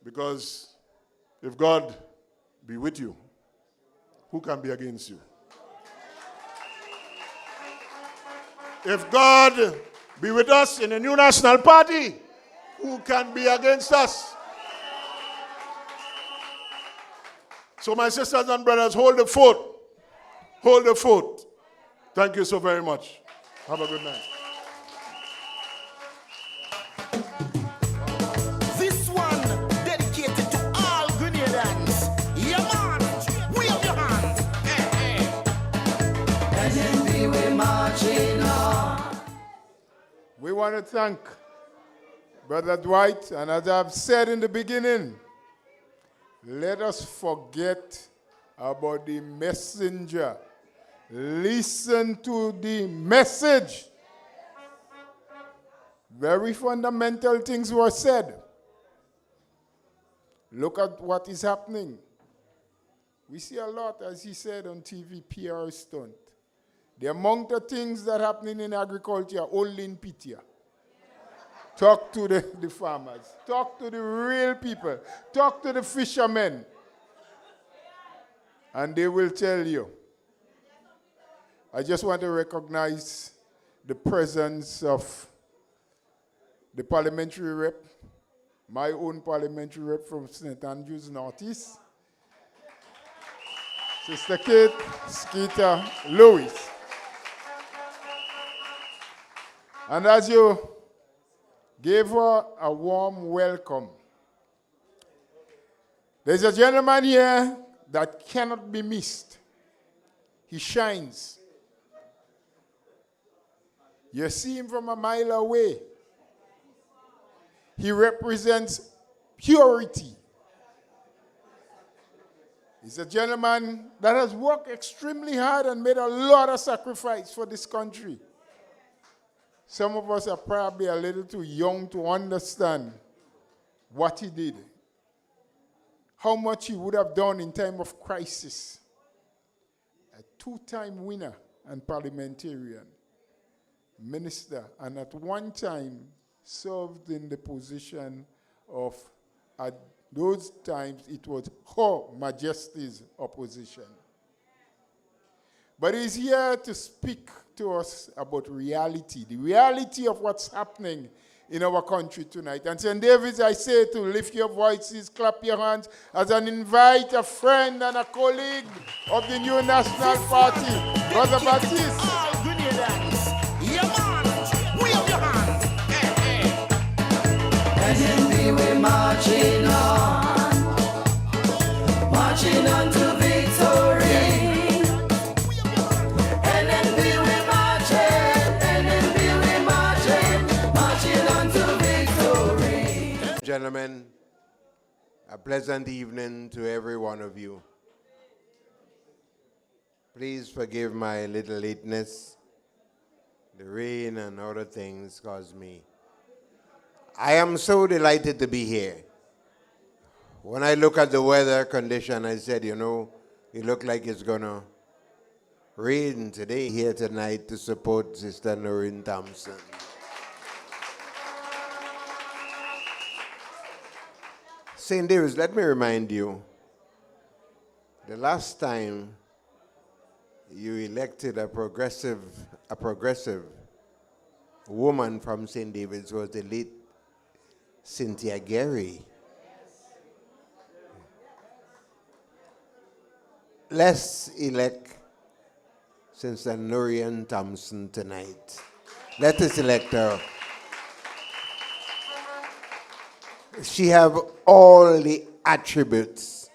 Because if God be with you, who can be against you? If God be with us in the new national party, who can be against us? So my sisters and brothers, hold the fort. Hold the fort. Thank you so very much. Have a good night. This one dedicated to all Grenadians. Yeah, man. Wave your hands. NNP, we're marching on. We want to thank Brother Dwight, and as I've said in the beginning, let us forget about the messenger. Listen to the message. Very fundamental things were said. Look at what is happening. We see a lot, as he said on TV, PR stunt. The amount of things that are happening in agriculture, only in Pitia. Talk to the farmers. Talk to the real people. Talk to the fishermen. And they will tell you. I just want to recognize the presence of the parliamentary rep, my own parliamentary rep from St. Andrews Northeast, Sister Kate Skeeter Lewis. And as you gave her a warm welcome, there's a gentleman here that cannot be missed. He shines. You see him from a mile away. He represents purity. He's a gentleman that has worked extremely hard and made a lot of sacrifice for this country. Some of us are probably a little too young to understand what he did, how much he would have done in time of crisis. A two-time winner and parliamentarian, minister, and at one time served in the position of, at those times, it was Her Majesty's opposition. But he's here to speak to us about reality, the reality of what's happening in our country tonight. And St. David's, I say to lift your voices, clap your hands, as an invite a friend and a colleague of the new National Party, Brother Baptiste. All Grenadians. Yeah, man. Wave your hands. NNP, we're marching on to victory. pleasant evening to every one of you. Please forgive my little lateness. The rain and other things caused me. I am so delighted to be here. When I look at the weather condition, I said, you know, it looked like it's going to rain today. Here tonight to support Sister Noreen Thompson. St. David's, let me remind you, the last time you elected a progressive woman from St. David's was the late Cynthia Gary. Let's elect Sister Noreen Thompson tonight. Let us elect her. She have all the attributes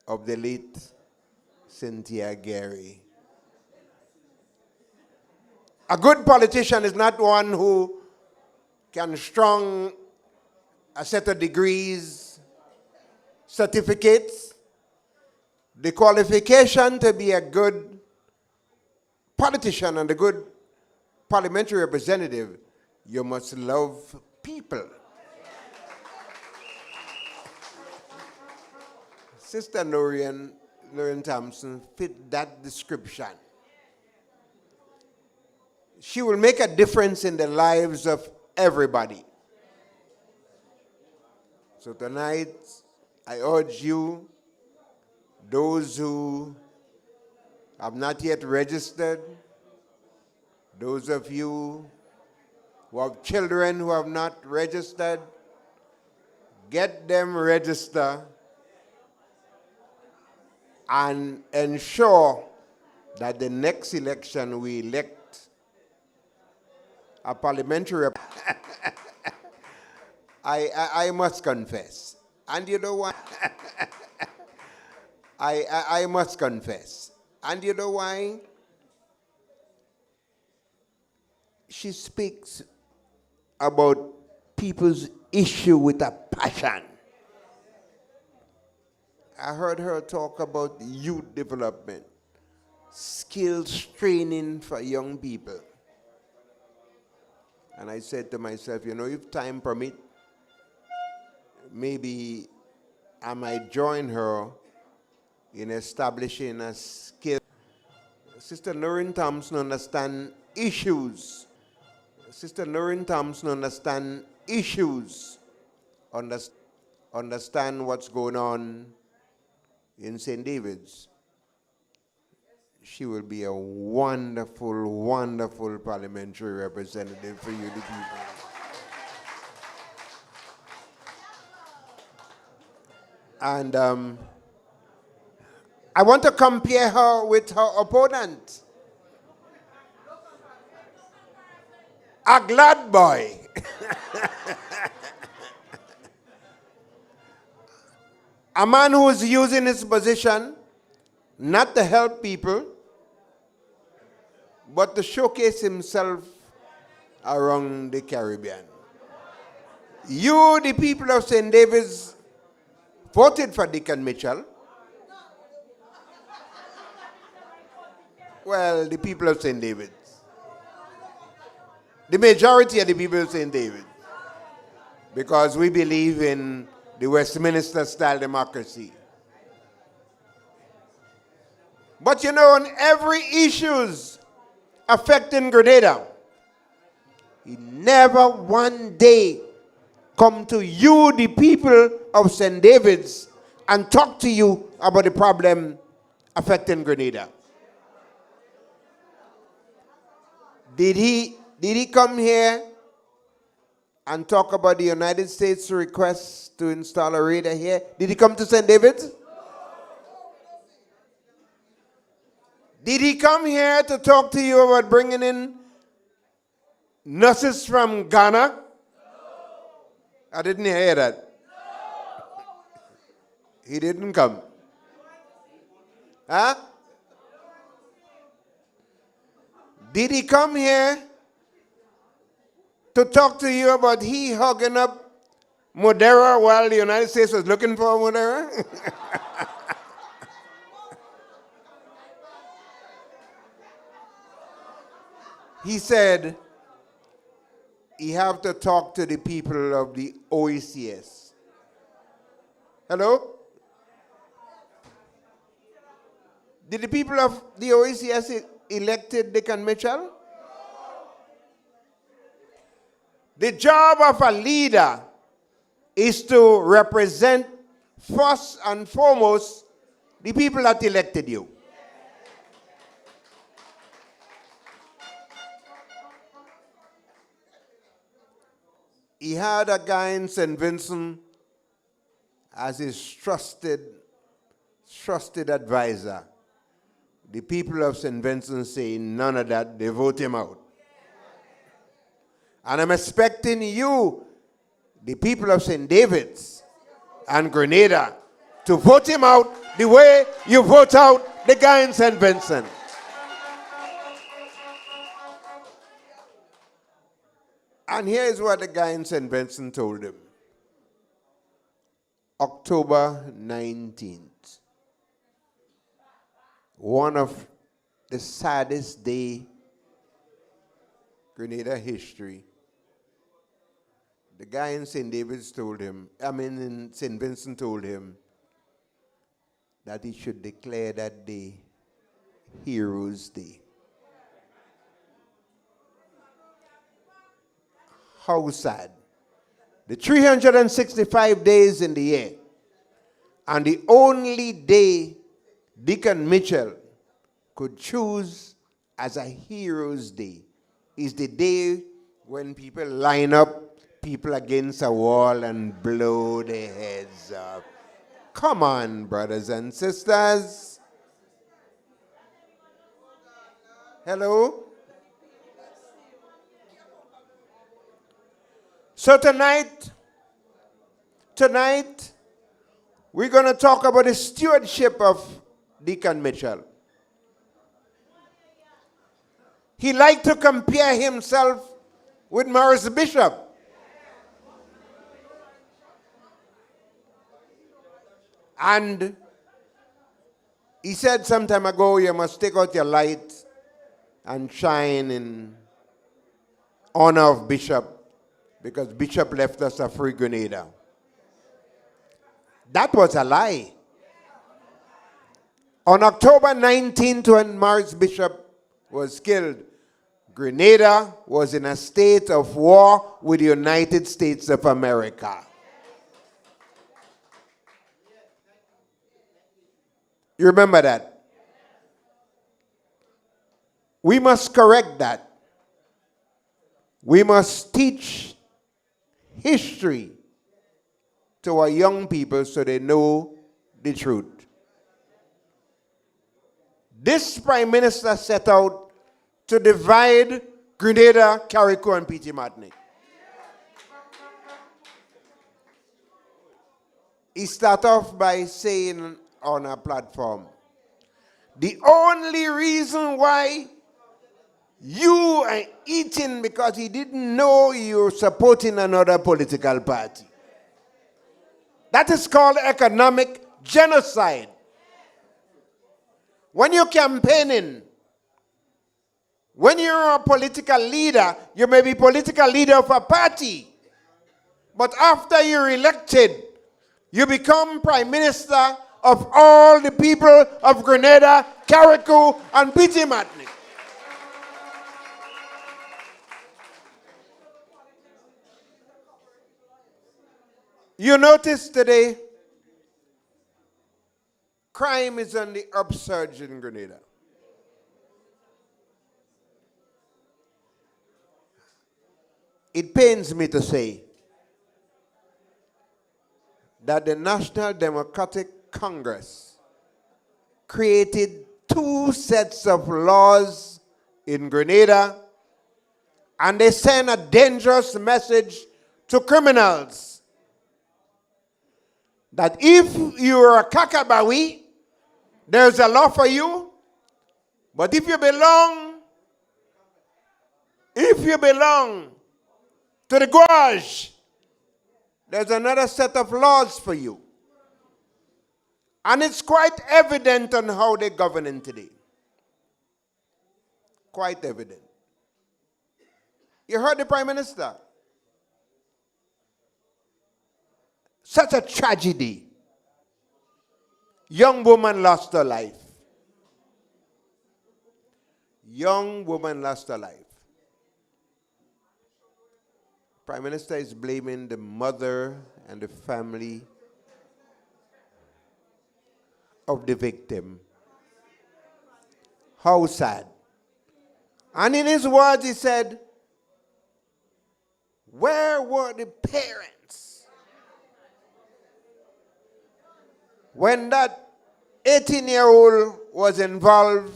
of the late Cynthia Gary. A good politician is not one who can strong a set of degrees, certificates. The qualification to be a good politician and a good parliamentary representative, you must love people. Sister Noreen Thompson fit that description. She will make a difference in the lives of everybody. So tonight, I urge you, those who have not yet registered, those of you who have children who have not registered, get them registered and ensure that the next election we elect a parliamentary I must confess. And you know what? I must confess. And you know why? She speaks about people's issue with a passion. I heard her talk about youth development, skills training for young people. And I said to myself, you know, if time permit, maybe I might join her in establishing a skill. Sister Noreen Thompson understands issues. Sister Noreen Thompson understands issues. Understand what's going on in St. David's. She will be a wonderful, wonderful parliamentary representative for you, the people. And I want to compare her with her opponent, a glad boy. A man who is using his position not to help people, but to showcase himself around the Caribbean. You, the people of St. David's, voted for Deacon Mitchell. Well, the people of St. David's. The majority of the people of St. David's. Because we believe in the Westminster-style democracy. But you know, on every issues affecting Grenada, he never one day come to you, the people of St. David's, and talk to you about the problem affecting Grenada. Did he come here and talk about the United States request to install a radar here? Did he come to St. David's? Did he come here to talk to you about bringing in nurses from Ghana? I didn't hear that. He didn't come. Huh? Did he come here to talk to you about he hugging up Modera while the United States was looking for Modera? He said he have to talk to the people of the OECS. Hello? Did the people of the OECS elected Dick and Mitchell? The job of a leader is to represent first and foremost the people that elected you. He had a guy in St. Vincent as his trusted advisor. The people of St. Vincent say none of that, they vote him out. And I'm expecting you, the people of St. David's and Grenada, to vote him out the way you vote out the guy in St. Vincent. And here is what the guy in St. Vincent told him. October 19th. One of the saddest day Grenada history. The guy in St. Vincent told him that he should declare that day Heroes Day. How sad. The 365 days in the year, and the only day Deacon Mitchell could choose as a Heroes Day is the day when people line up people against a wall and blow their heads up. Come on, brothers and sisters. Hello? So tonight, we're going to talk about the stewardship of Deacon Mitchell. He liked to compare himself with Morris Bishop. And he said some time ago, you must take out your light and shine in honor of Bishop, because Bishop left us a free Grenada. That was a lie. On October 19th, when Morris Bishop was killed, Grenada was in a state of war with the United States of America. You remember that? We must correct that. We must teach history to our young people so they know the truth. This Prime Minister set out to divide Grenada, Carriacou, and P.T. Martinique. He started off by saying on a platform, the only reason why you are eating because he didn't know you're supporting another political party. That is called economic genocide. When you're campaigning, when you're a political leader, you may be political leader of a party. But after you're elected, you become Prime Minister of all the people of Grenada, Carriacou, and P.T. Martinique. You notice today, crime is on the upsurge in Grenada. It pains me to say that the National Democratic Congress created 2 sets of laws in Grenada, and they send a dangerous message to criminals that if you're a Kakabawi, there's a law for you, but if you belong to the Gouache, there's another set of laws for you. And it's quite evident on how they're governing today. Quite evident. You heard the Prime Minister. Such a tragedy. Young woman lost her life. Young woman lost her life. Prime Minister is blaming the mother and the family of the victim. How sad. And in his words he said, where were the parents when that 18-year-old was involved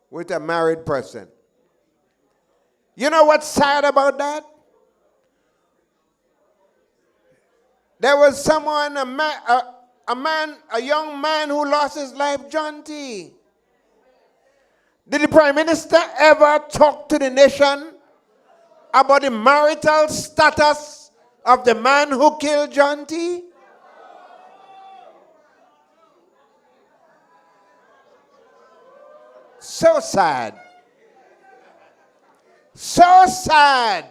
with a married person? You know what's sad about that? There was someone, a young man who lost his life, John T. Did the Prime Minister ever talk to the nation about the marital status of the man who killed John T? So sad. So sad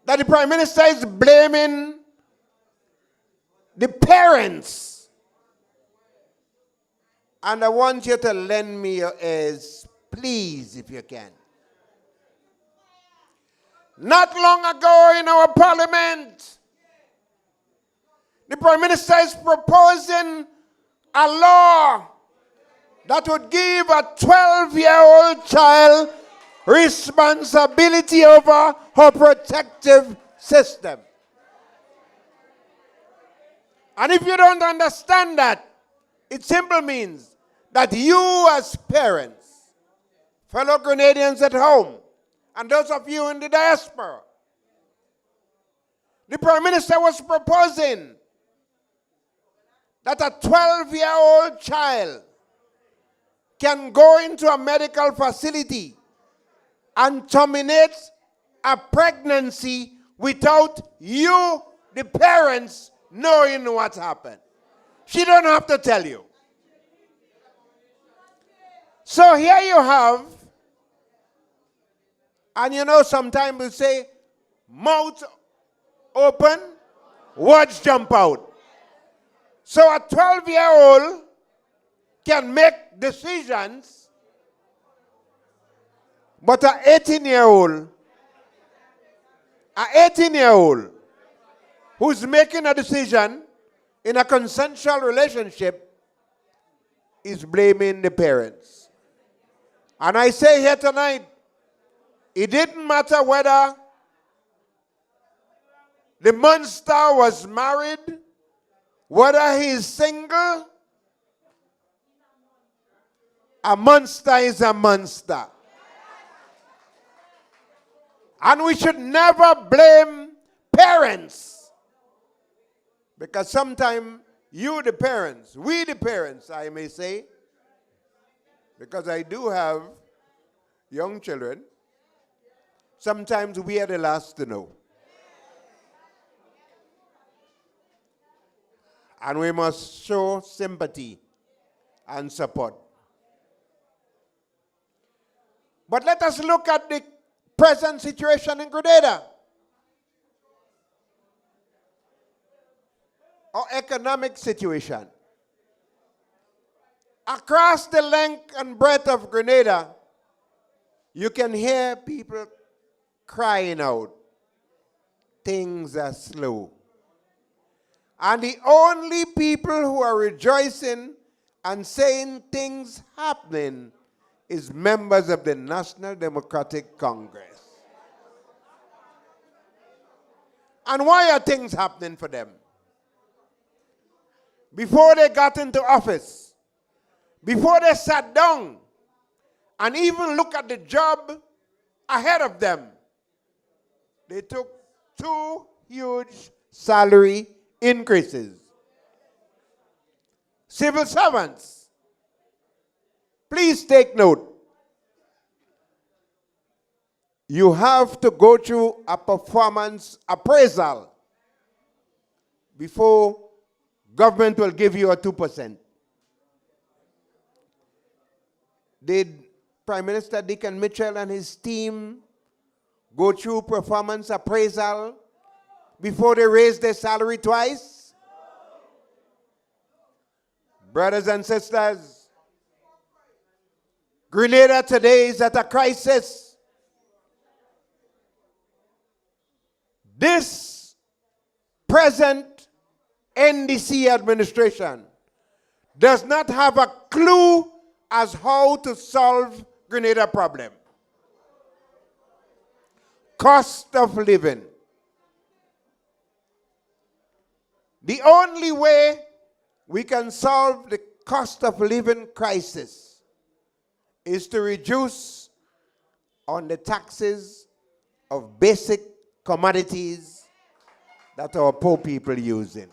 that the Prime Minister is blaming the parents. And I want you to lend me your ears, please, if you can. Not long ago in our parliament, the Prime Minister is proposing a law that would give a 12-year-old child responsibility over her protective system. And if you don't understand that, it simply means that you as parents, fellow Grenadians at home, and those of you in the diaspora, the Prime Minister was proposing that a 12-year-old child can go into a medical facility and terminate a pregnancy without you, the parents, knowing what happened. She don't have to tell you. So here you have, and you know sometimes we say, mouth open, words jump out. So a 12-year-old can make decisions, but an 18-year-old who's making a decision in a consensual relationship is blaming the parents. And I say here tonight, it didn't matter whether the monster was married, whether he is single. A monster is a monster. And we should never blame parents. Because sometimes you the parents, we the parents, I may say, because I do have young children, sometimes we are the last to know. And we must show sympathy and support. But let us look at the present situation in Grenada. Our economic situation. Across the length and breadth of Grenada, you can hear people crying out, things are slow. And the only people who are rejoicing and saying things happening is members of the National Democratic Congress. And why are things happening for them? Before they got into office, before they sat down and even look at the job ahead of them, they took 2 huge salary increases. Civil servants, please take note. you have to go through a performance appraisal before government will give you a 2%. Did Prime Minister Deacon Mitchell and his team go through performance appraisal before they raised their salary twice? Brothers and sisters, Grenada today is at a crisis. This present NDC administration does not have a clue as how to solve Grenada problem. Cost of living. The only way we can solve the cost of living crisis is to reduce on the taxes of basic commodities that our poor people using.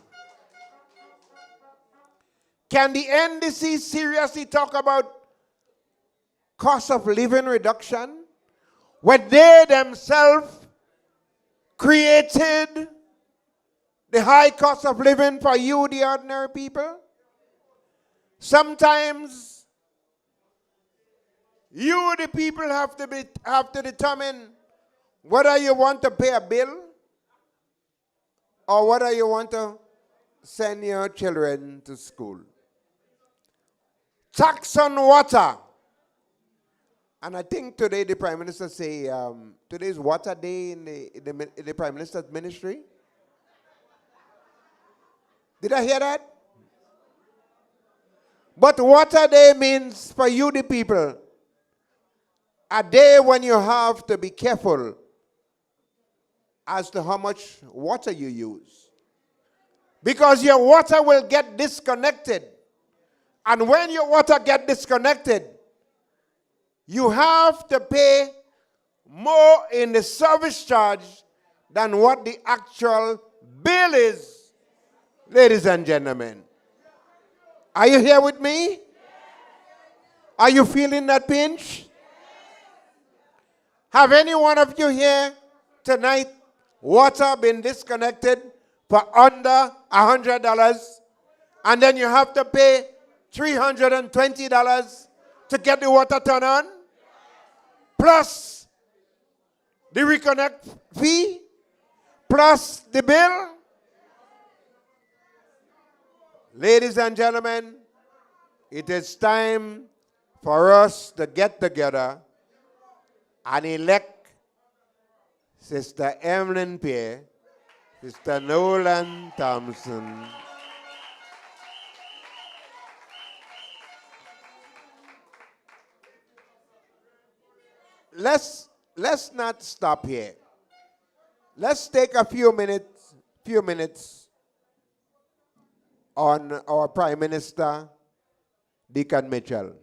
Can the NDC seriously talk about cost of living reduction when they themselves created the high cost of living for you, the ordinary people? Sometimes you, the people, have to determine whether you want to pay a bill or whether you want to send your children to school. Tax on water. And I think today the Prime Minister say, today is Water Day in the Prime Minister's ministry. Did I hear that? But Water Day means for you, the people, a day when you have to be careful as to how much water you use. Because your water will get disconnected. And when your water gets disconnected, you have to pay more in the service charge than what the actual bill is. Ladies and gentlemen, are you here with me? Are you feeling that pinch? Have any one of you here tonight water been disconnected for under $100 and then you have to pay $320 to get the water turned on? Plus the reconnect fee? Plus the bill? Ladies and gentlemen, it is time for us to get together and elect Sister NNP, Sister Nolan Thompson. Let's not stop here. Let's take a few minutes on our Prime Minister, Deacon Mitchell.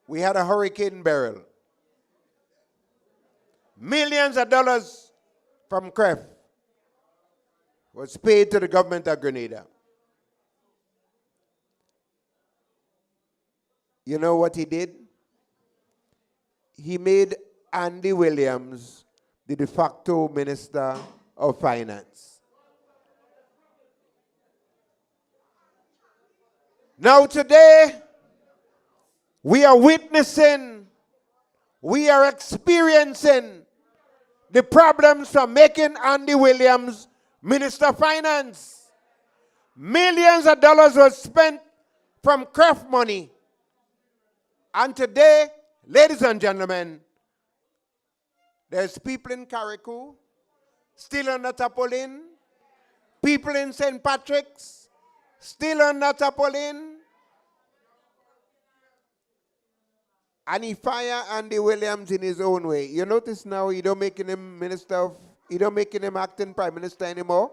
We had a Hurricane Beryl. Millions of dollars from CREF was paid to the government of Grenada. You know what he did? He made Andy Williams the de facto Minister of Finance. Now today, we are witnessing, we are experiencing the problems from making Andy Williams Minister of Finance. Millions of dollars were spent from CREF money. And today, ladies and gentlemen, there's people in Carriacou, still on the tarpaulin, people in St. Patrick's, still on the tarpaulin. And he fired Andy Williams in his own way. You notice now he don't making him he don't making him acting Prime Minister anymore.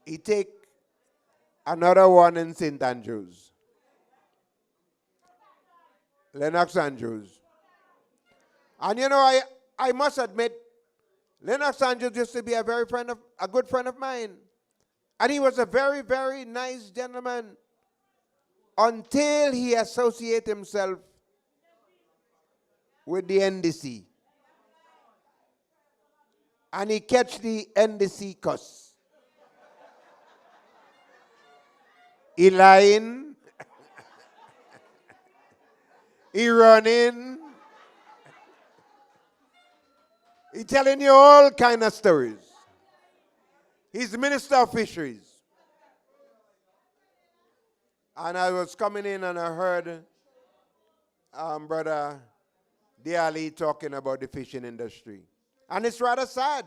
He take another one in St. Andrews. Lennox Andrews. And you know, I must admit, Lennox Andrews used to be a good friend of mine. And he was a very, very nice gentleman. until he associate himself with the NDC. And he catch the NDC cuss. He lying. He running. He telling you all kind of stories. He's Minister of Fisheries. And I was coming in and I heard Brother Diali talking about the fishing industry. And it's rather sad.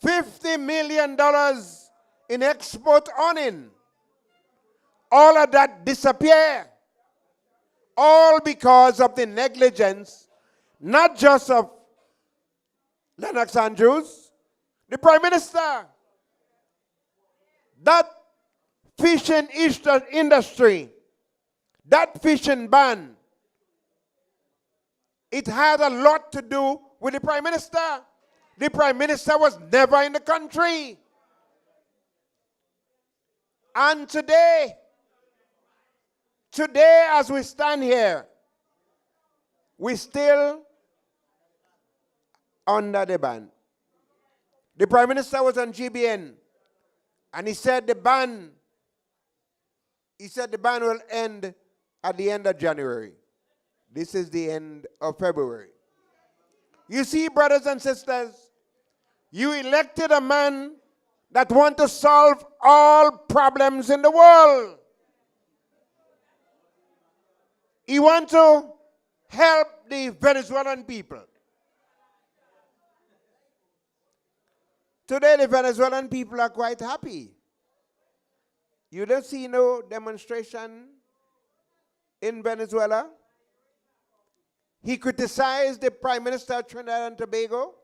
$50 million in export earning. All of that disappear. All because of the negligence, not just of Lennox Andrews, the Prime Minister. That fishing industry, that fishing ban, it had a lot to do with the Prime Minister. The Prime Minister was never in the country. And today as we stand here, we still under the ban. The Prime Minister was on GBN and he said the ban will end at the end of January. This is the end of February. You see, brothers and sisters, you elected a man that wants to solve all problems in the world. He wants to help the Venezuelan people. Today, the Venezuelan people are quite happy. You don't see no demonstration in Venezuela. He criticized the Prime Minister of Trinidad and Tobago.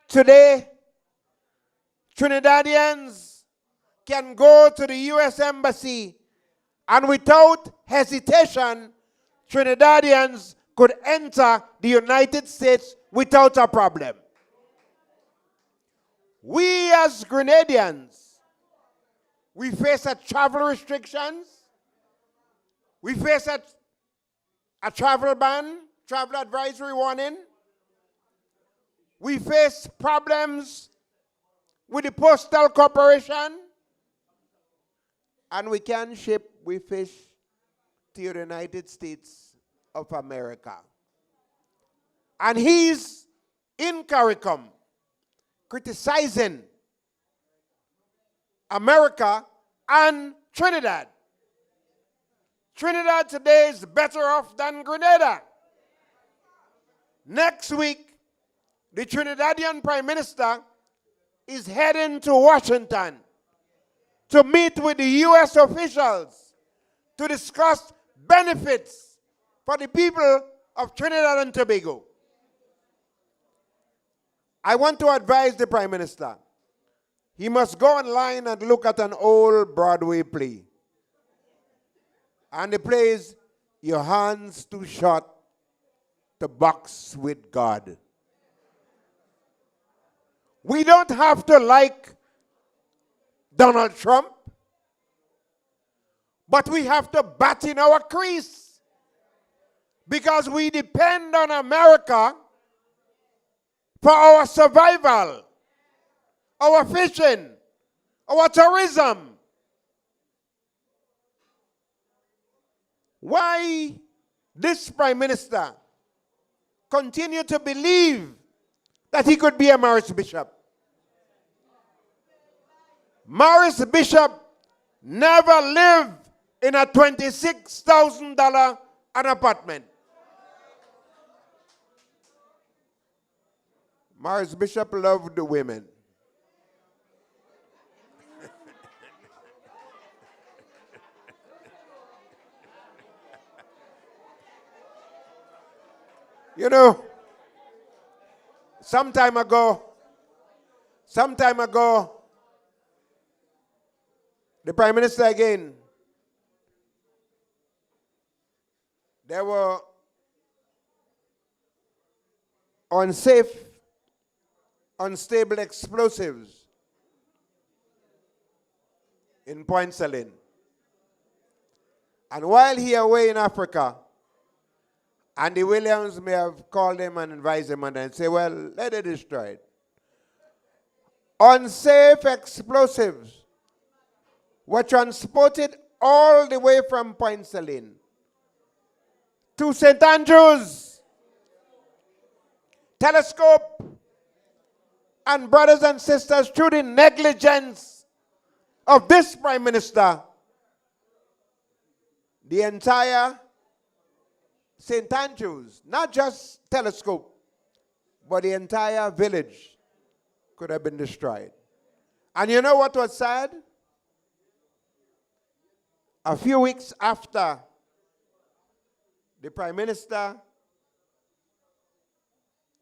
Today, Trinidadians can go to the U.S. Embassy and without hesitation, Trinidadians could enter the United States without a problem. We as Grenadians, we face a travel restrictions. We face a travel ban, travel advisory warning. We face problems with the Postal Corporation. And we can ship fish to the United States of America. And he's in CARICOM criticizing America and Trinidad. Trinidad today is better off than Grenada. Next week, the Trinidadian Prime Minister is heading to Washington to meet with the U.S. officials to discuss benefits for the people of Trinidad and Tobago. I want to advise the Prime Minister. He must go online and look at an old Broadway play. And the play is Your Hands Too Short to Box with God. We don't have to like Donald Trump, but we have to bat in our crease because we depend on America for our survival, our fishing, our tourism. Why this Prime Minister continue to believe that he could be a Morris Bishop? Morris Bishop never lived in a $26,000 an apartment. Morris Bishop loved the women. You know, some time ago, the Prime Minister again, there were unsafe, unstable explosives in Point Saline. And while he away in Africa, Andy Williams may have called him and advised him and then say, well, let it destroy it. Unsafe explosives were transported all the way from Point Saline to St. Andrews. Telescope. And brothers and sisters, through the negligence of this Prime Minister, the entire St. Andrews, not just Telescope, but the entire village could have been destroyed. And you know what was sad? A few weeks after the Prime Minister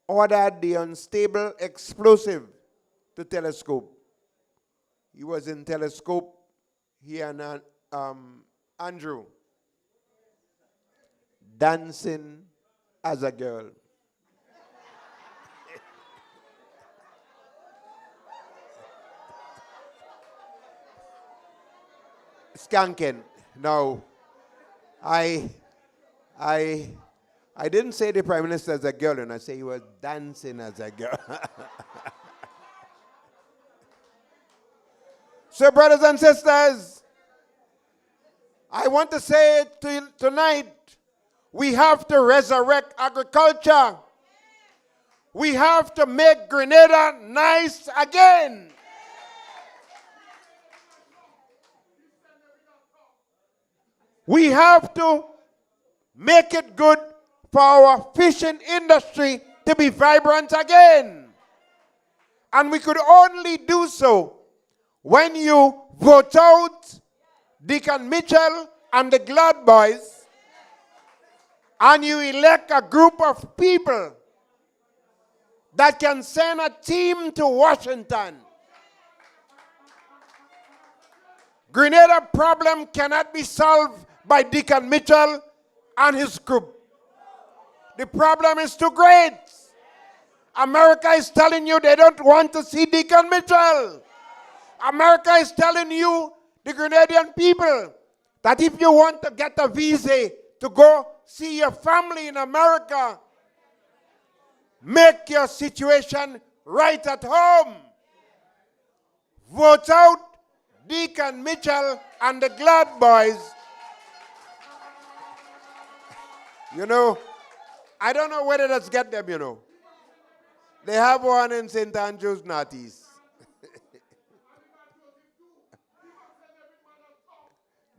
ordered the unstable explosive to Telescope, he was in Telescope, he and Andrew, dancing as a girl. Skanking. No, I didn't say the Prime Minister as a girl, and I say he was dancing as a girl. So, brothers and sisters, I want to say to you tonight, we have to resurrect agriculture. We have to make Grenada nice again. We have to make it good for our fishing industry to be vibrant again. And we could only do so when you vote out Deacon Mitchell and the Glad Boys, and you elect a group of people that can send a team to Washington. Grenada problem cannot be solved by Deacon Mitchell and his group. The problem is too great. America is telling you they don't want to see Deacon Mitchell. America is telling you, the Grenadian people, that if you want to get a visa to go see your family in America, make your situation right at home. Vote out Deacon Mitchell and the Glad Boys. You know, I don't know whether that's get them, you know. They have one in St. Andrews Northeast.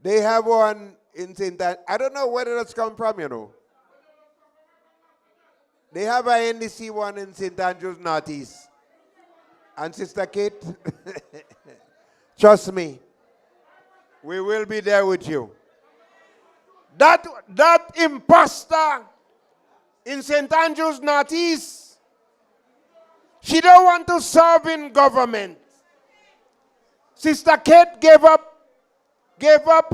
They have one in St. Andrews. I don't know where that's come from, you know. They have a NDC one in St. Andrews Northeast. And Sister Kate, trust me, we will be there with you. That imposter in St. Andrews Northeast, she don't want to serve in government. Sister Kate gave up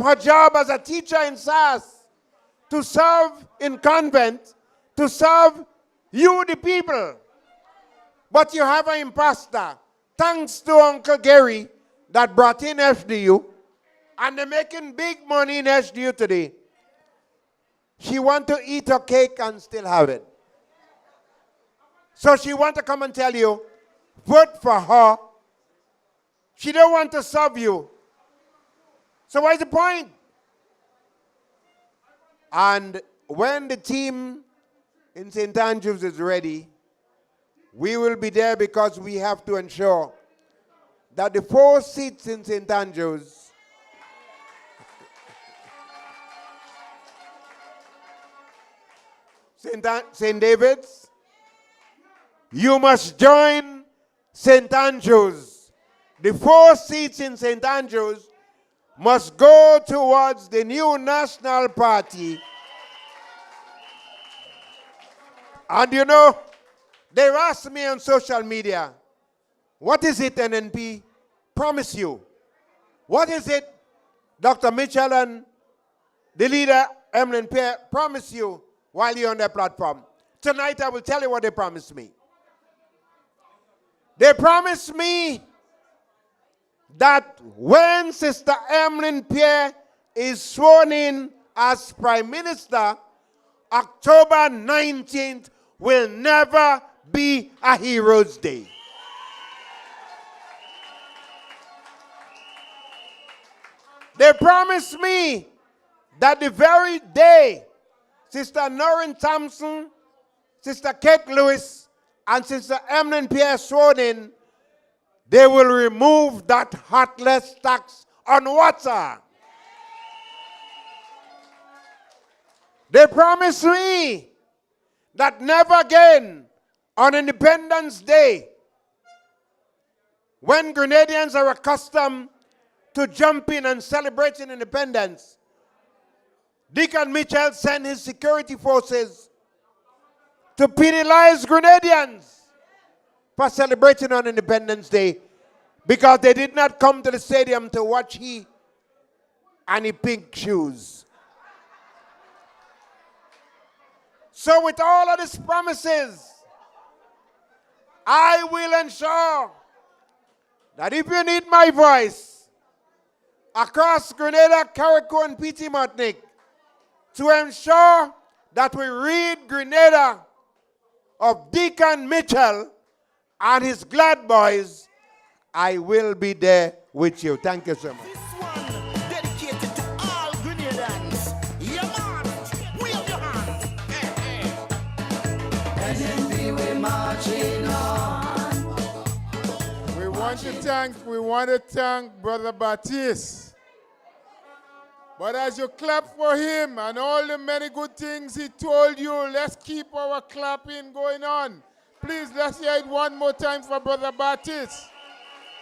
her job as a teacher in SAS to serve in convent, to serve you, the people. But you have an imposter, thanks to Uncle Gary, that brought in SDU, and they're making big money in SDU today. She want to eat her cake and still have it. So she want to come and tell you, vote for her. She don't want to serve you. So what's the point? And when the team in St. Andrews is ready, we will be there because we have to ensure that the 4 seats in St. Andrews St. David's, you must join St. Andrews. The 4 seats in St. Andrews must go towards the new National Party. And you know, they asked me on social media, what is it NNP promise you? What is it Dr. Mitchell and the leader NNP promise you while you're on their platform? Tonight I will tell you what they promised me. They promised me that when Sister Emmeline Pierre is sworn in as Prime Minister, October 19th will never be a Heroes' Day. They promised me that the very day Sister Noreen Thompson, Sister Kate Lewis, and Sister Emmeline Pierre sworn in, they will remove that heartless tax on water. They promised me that never again on Independence Day, when Grenadians are accustomed to jumping and celebrating independence, Deacon Mitchell sent his security forces to penalize Grenadians for celebrating on Independence Day because they did not come to the stadium to watch he and the pink shoes. So with all of these promises, I will ensure that if you need my voice across Grenada, Carriacou, and Petit Martinique to ensure that we rid Grenada of Deacon Mitchell and his glad boys, I will be there with you. Thank you so much. This one dedicated to all Grenadians. Yeah, man. Wave your hands. NNP, we marching on. We want to thank Brother Baptiste. But as you clap for him and all the many good things he told you, let's keep our clapping going on. Please, let's hear it one more time for Brother Baptiste.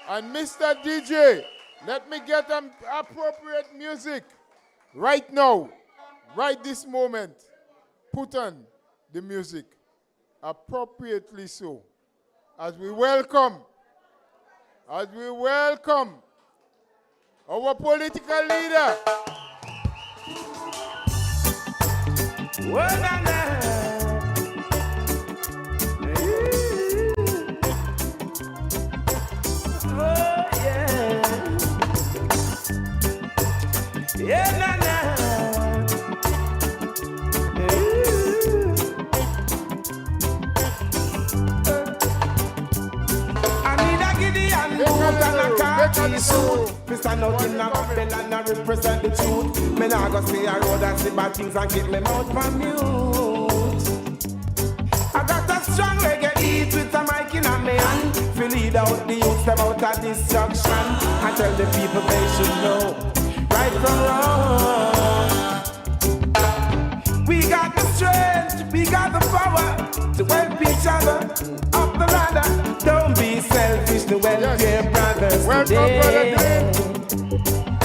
And Mr. DJ, let me get them appropriate music right now, right this moment. Put on the music appropriately so. As we welcome our political leader. Stand out in a Babylon and represent the truth. Me nah go say a road and see bad things and keep me mouth from mute. I got a strong reggae beat with a mic in a me hand to lead out the youths them out of destruction and tell the people they should know right from wrong. We got the strength, we got the power to help each other up the ladder. Don't be selfish to help your brothers today.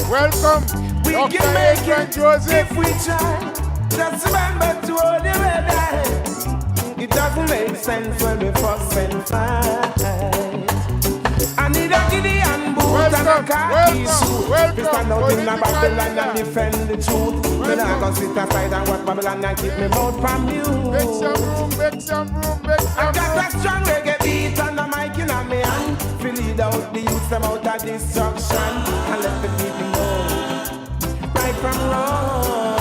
Welcome. We Dr. can make Adrian it Joseph. if we try. Just remember to hold your head high. It doesn't make sense when we fuss and fight. I need a Gideon boot and a khaki suit. We stand out in a Babylon and defend the truth. When I go sit aside and watch Babylon and keep me mouth from you. Make some room. I got a strong reggae beat and a mic in a me hand to lead out the youths them out of destruction and let the people know right from wrong.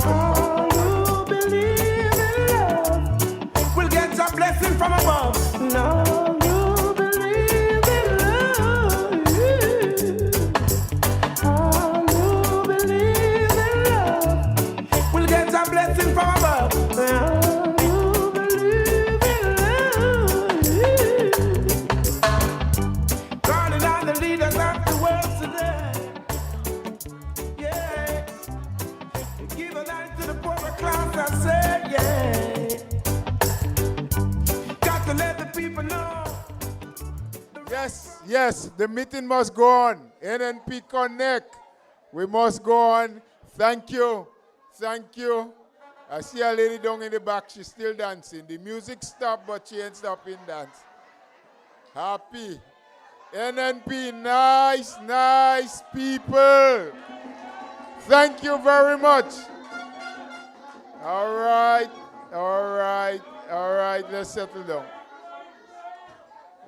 All who believe in love will get a blessing from above. No, you believe in love. All who believe in love will get a blessing from above. Yes, the meeting must go on. NNP Connect. We must go on. Thank you. I see a lady down in the back. She's still dancing. The music stopped, but she ain't stopping dance. Happy. NNP, nice people. Thank you very much. All right. Let's settle down.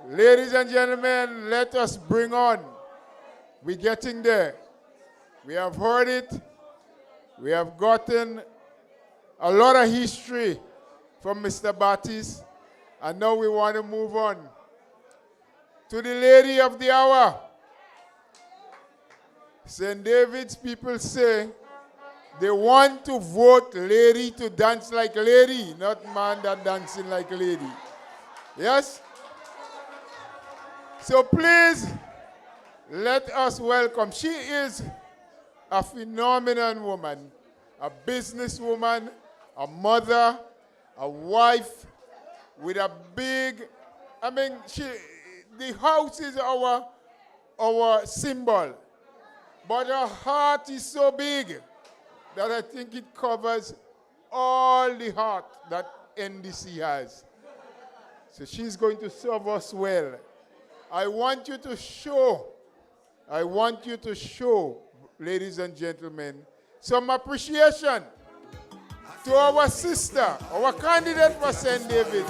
Ladies and gentlemen, let us bring on. We're getting there. We have heard it. We have gotten a lot of history from Mr. Battis, and now we want to move on to the lady of the hour. St. David's people say they want to vote lady to dance like lady, not man that dancing like lady. Yes? So please, let us welcome. She is a phenomenal woman, a businesswoman, a mother, a wife with a big, the house is our symbol, but her heart is so big that I think it covers all the heart that NDC has. So she's going to serve us well. I want you to show, ladies and gentlemen, some appreciation to our sister, our candidate for St. David,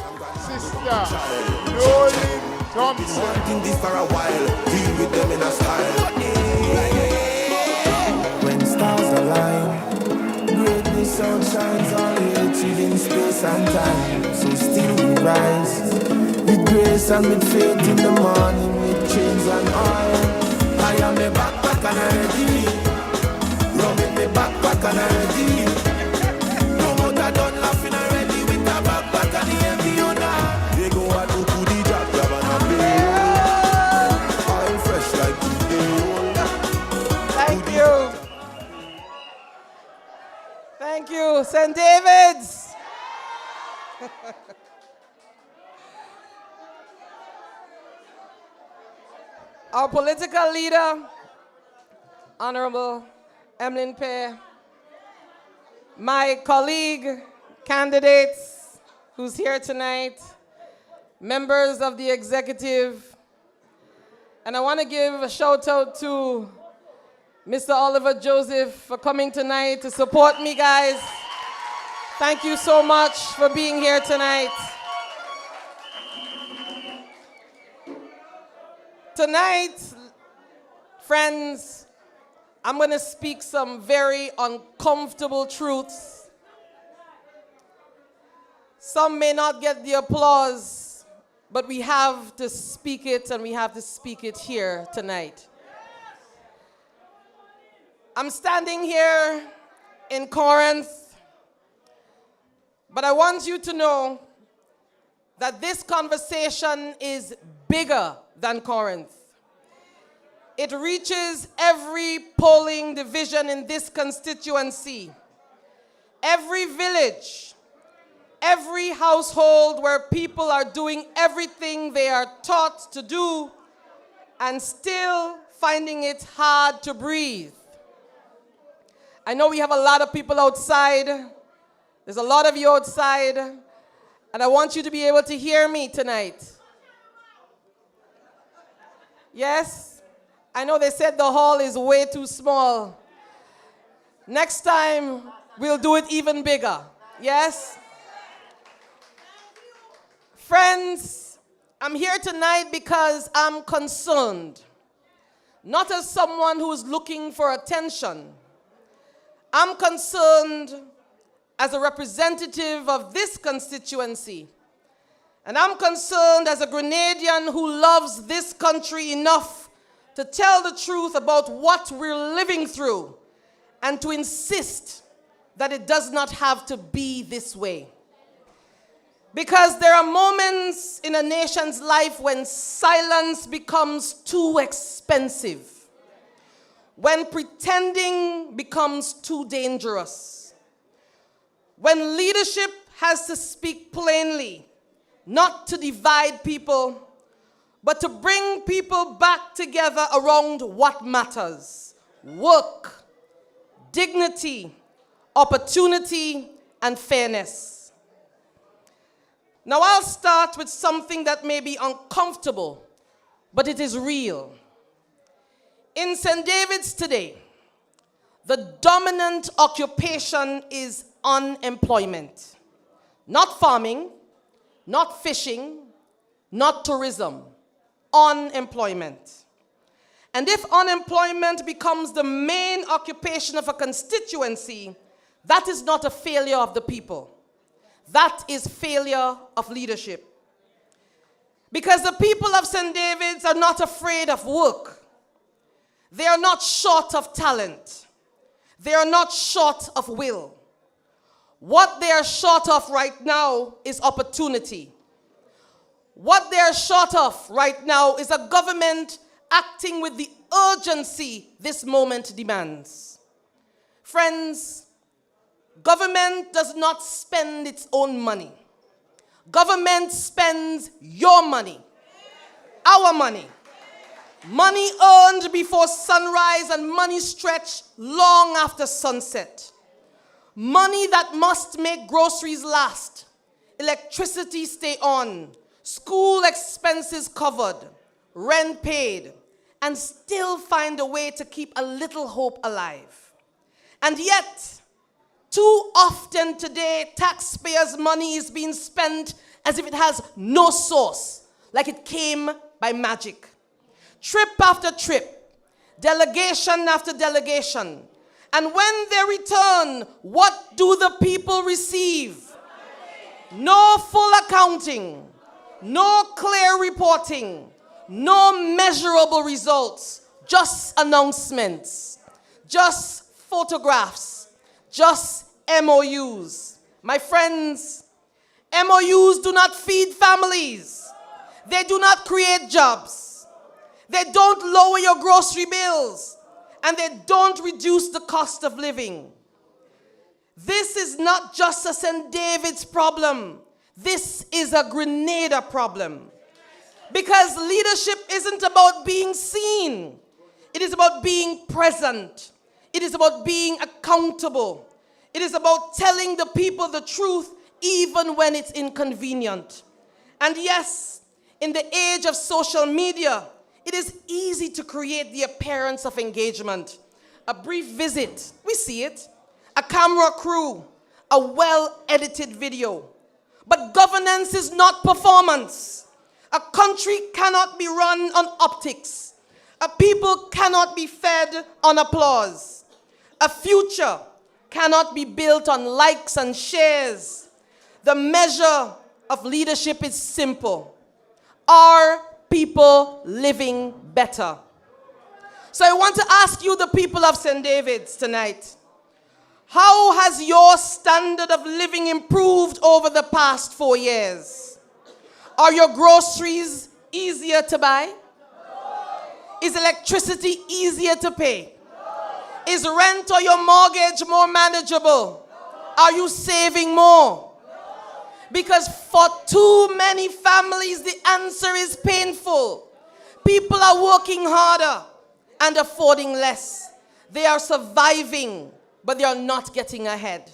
Sister Nolan Thompson. Wanting this for a while, deal with them in a style. When stars align, greatness outshines all the achieving space and time. So still we rise, with grace and with faith in the morning, with chains and oil. I am a backpack and I'm ready. Rubbing the backpack and I'm ready. Done laughing already with the backpack and the empty owner. They go out to the job, grab and pay. I'm fresh like today. Thank you. Thank you, St. David's. Our political leader, Honorable NNP, my colleague, candidates who's here tonight, members of the executive, and I want to give a shout out to Mr. Oliver Joseph for coming tonight to support me, guys. Thank you so much for being here tonight. Tonight, friends, I'm going to speak some very uncomfortable truths. Some may not get the applause, but we have to speak it, and we have to speak it here tonight. I'm standing here in Corinth, but I want you to know that this conversation is bigger than Corinth. It reaches every polling division in this constituency, every village, every household where people are doing everything they are taught to do and still finding it hard to breathe. I know we have a lot of people outside. There's a lot of you outside, and I want you to be able to hear me tonight. Yes? I know they said the hall is way too small. Next time, we'll do it even bigger. Yes? Friends, I'm here tonight because I'm concerned. Not as someone who's looking for attention. I'm concerned as a representative of this constituency. And I'm concerned as a Grenadian who loves this country enough to tell the truth about what we're living through and to insist that it does not have to be this way. Because there are moments in a nation's life when silence becomes too expensive, when pretending becomes too dangerous, when leadership has to speak plainly, not to divide people, but to bring people back together around what matters: work, dignity, opportunity, and fairness. Now I'll start with something that may be uncomfortable, but it is real. In St. David's today, the dominant occupation is unemployment. Not farming, not fishing, not tourism. unemployment. And if unemployment becomes the main occupation of a constituency, that is not a failure of the people. That is failure of leadership. Because the people of St. David's are not afraid of work. They are not short of talent. They are not short of will. What they are short of right now is opportunity. What they are short of right now is a government acting with the urgency this moment demands. Friends, government does not spend its own money. Government spends your money, our money. Money earned before sunrise and money stretched long after sunset. Money that must make groceries last, electricity stay on, school expenses covered, rent paid, and still find a way to keep a little hope alive. And yet, too often today, taxpayers' money is being spent as if it has no source, like it came by magic. Trip after trip, delegation after delegation. And when they return, what do the people receive? No full accounting, no clear reporting, no measurable results, just announcements, just photographs, just MOUs. My friends, MOUs do not feed families. They do not create jobs. They don't lower your grocery bills. And they don't reduce the cost of living. This is not just a St. David's problem. This is a Grenada problem. Because leadership isn't about being seen. It is about being present. It is about being accountable. It is about telling the people the truth even when it's inconvenient. And yes, in the age of social media, it is easy to create the appearance of engagement. A brief visit, we see it. A camera crew, a well-edited video. But governance is not performance. A country cannot be run on optics. A people cannot be fed on applause. A future cannot be built on likes and shares. The measure of leadership is simple. Are people living better? So I want to ask you, the people of St. David's tonight, how has your standard of living improved over the past 4 years? Are your groceries easier to buy? Is electricity easier to pay? Is rent or your mortgage more manageable? Are you saving more? Because for too many families, the answer is painful. People are working harder and affording less. They are surviving, but they are not getting ahead.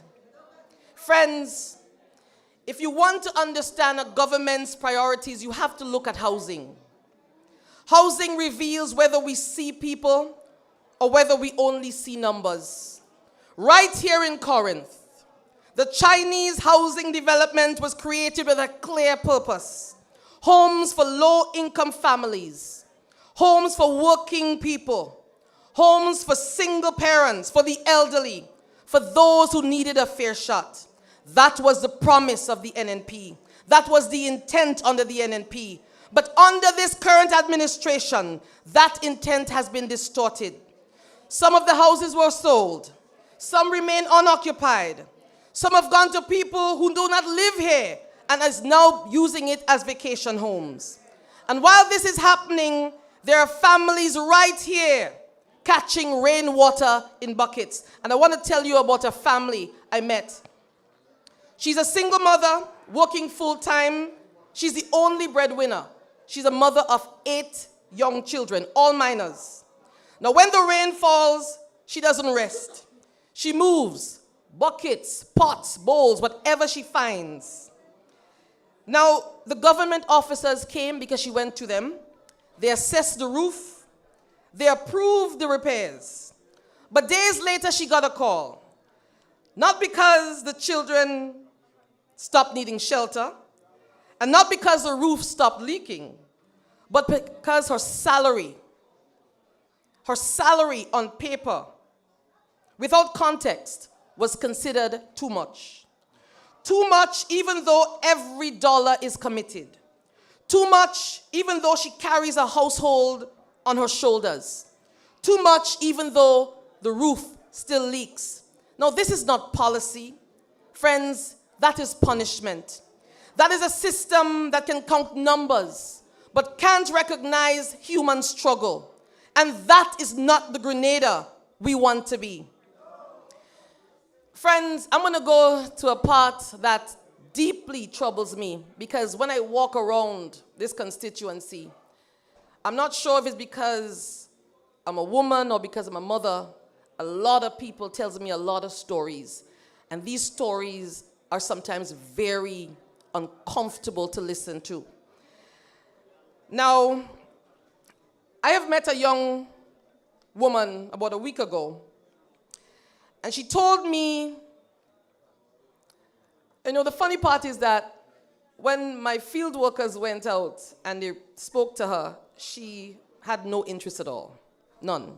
Friends, if you want to understand a government's priorities, you have to look at housing. Housing reveals whether we see people or whether we only see numbers. Right here in Corinth, the Chinese housing development was created with a clear purpose. Homes for low-income families, homes for working people, homes for single parents, for the elderly, for those who needed a fair shot. That was the promise of the NNP. That was the intent under the NNP. But under this current administration, that intent has been distorted. Some of the houses were sold. Some remain unoccupied. Some have gone to people who do not live here and is now using it as vacation homes. And while this is happening, there are families right here catching rainwater in buckets. And I want to tell you about a family I met. She's a single mother, working full-time. She's the only breadwinner. She's a mother of 8 young children, all minors. Now, when the rain falls, she doesn't rest. She moves buckets, pots, bowls, whatever she finds. Now, the government officers came because she went to them. They assessed the roof. They approved the repairs. But days later, she got a call. Not because the children stopped needing shelter, and not because the roof stopped leaking, but because her salary on paper, without context, was considered too much. Too much even though every dollar is committed. Too much even though she carries a household on her shoulders. Too much even though the roof still leaks. Now, this is not policy. Friends, that is punishment. That is a system that can count numbers, but can't recognize human struggle. And that is not the Grenada we want to be. Friends, I'm going to go to a part that deeply troubles me, because when I walk around this constituency, I'm not sure if it's because I'm a woman or because I'm a mother. A lot of people tells me a lot of stories, and these stories are sometimes very uncomfortable to listen to. Now, I have met a young woman about a week ago, and she told me, you know, the funny part is that when my field workers went out and they spoke to her, she had no interest at all, none.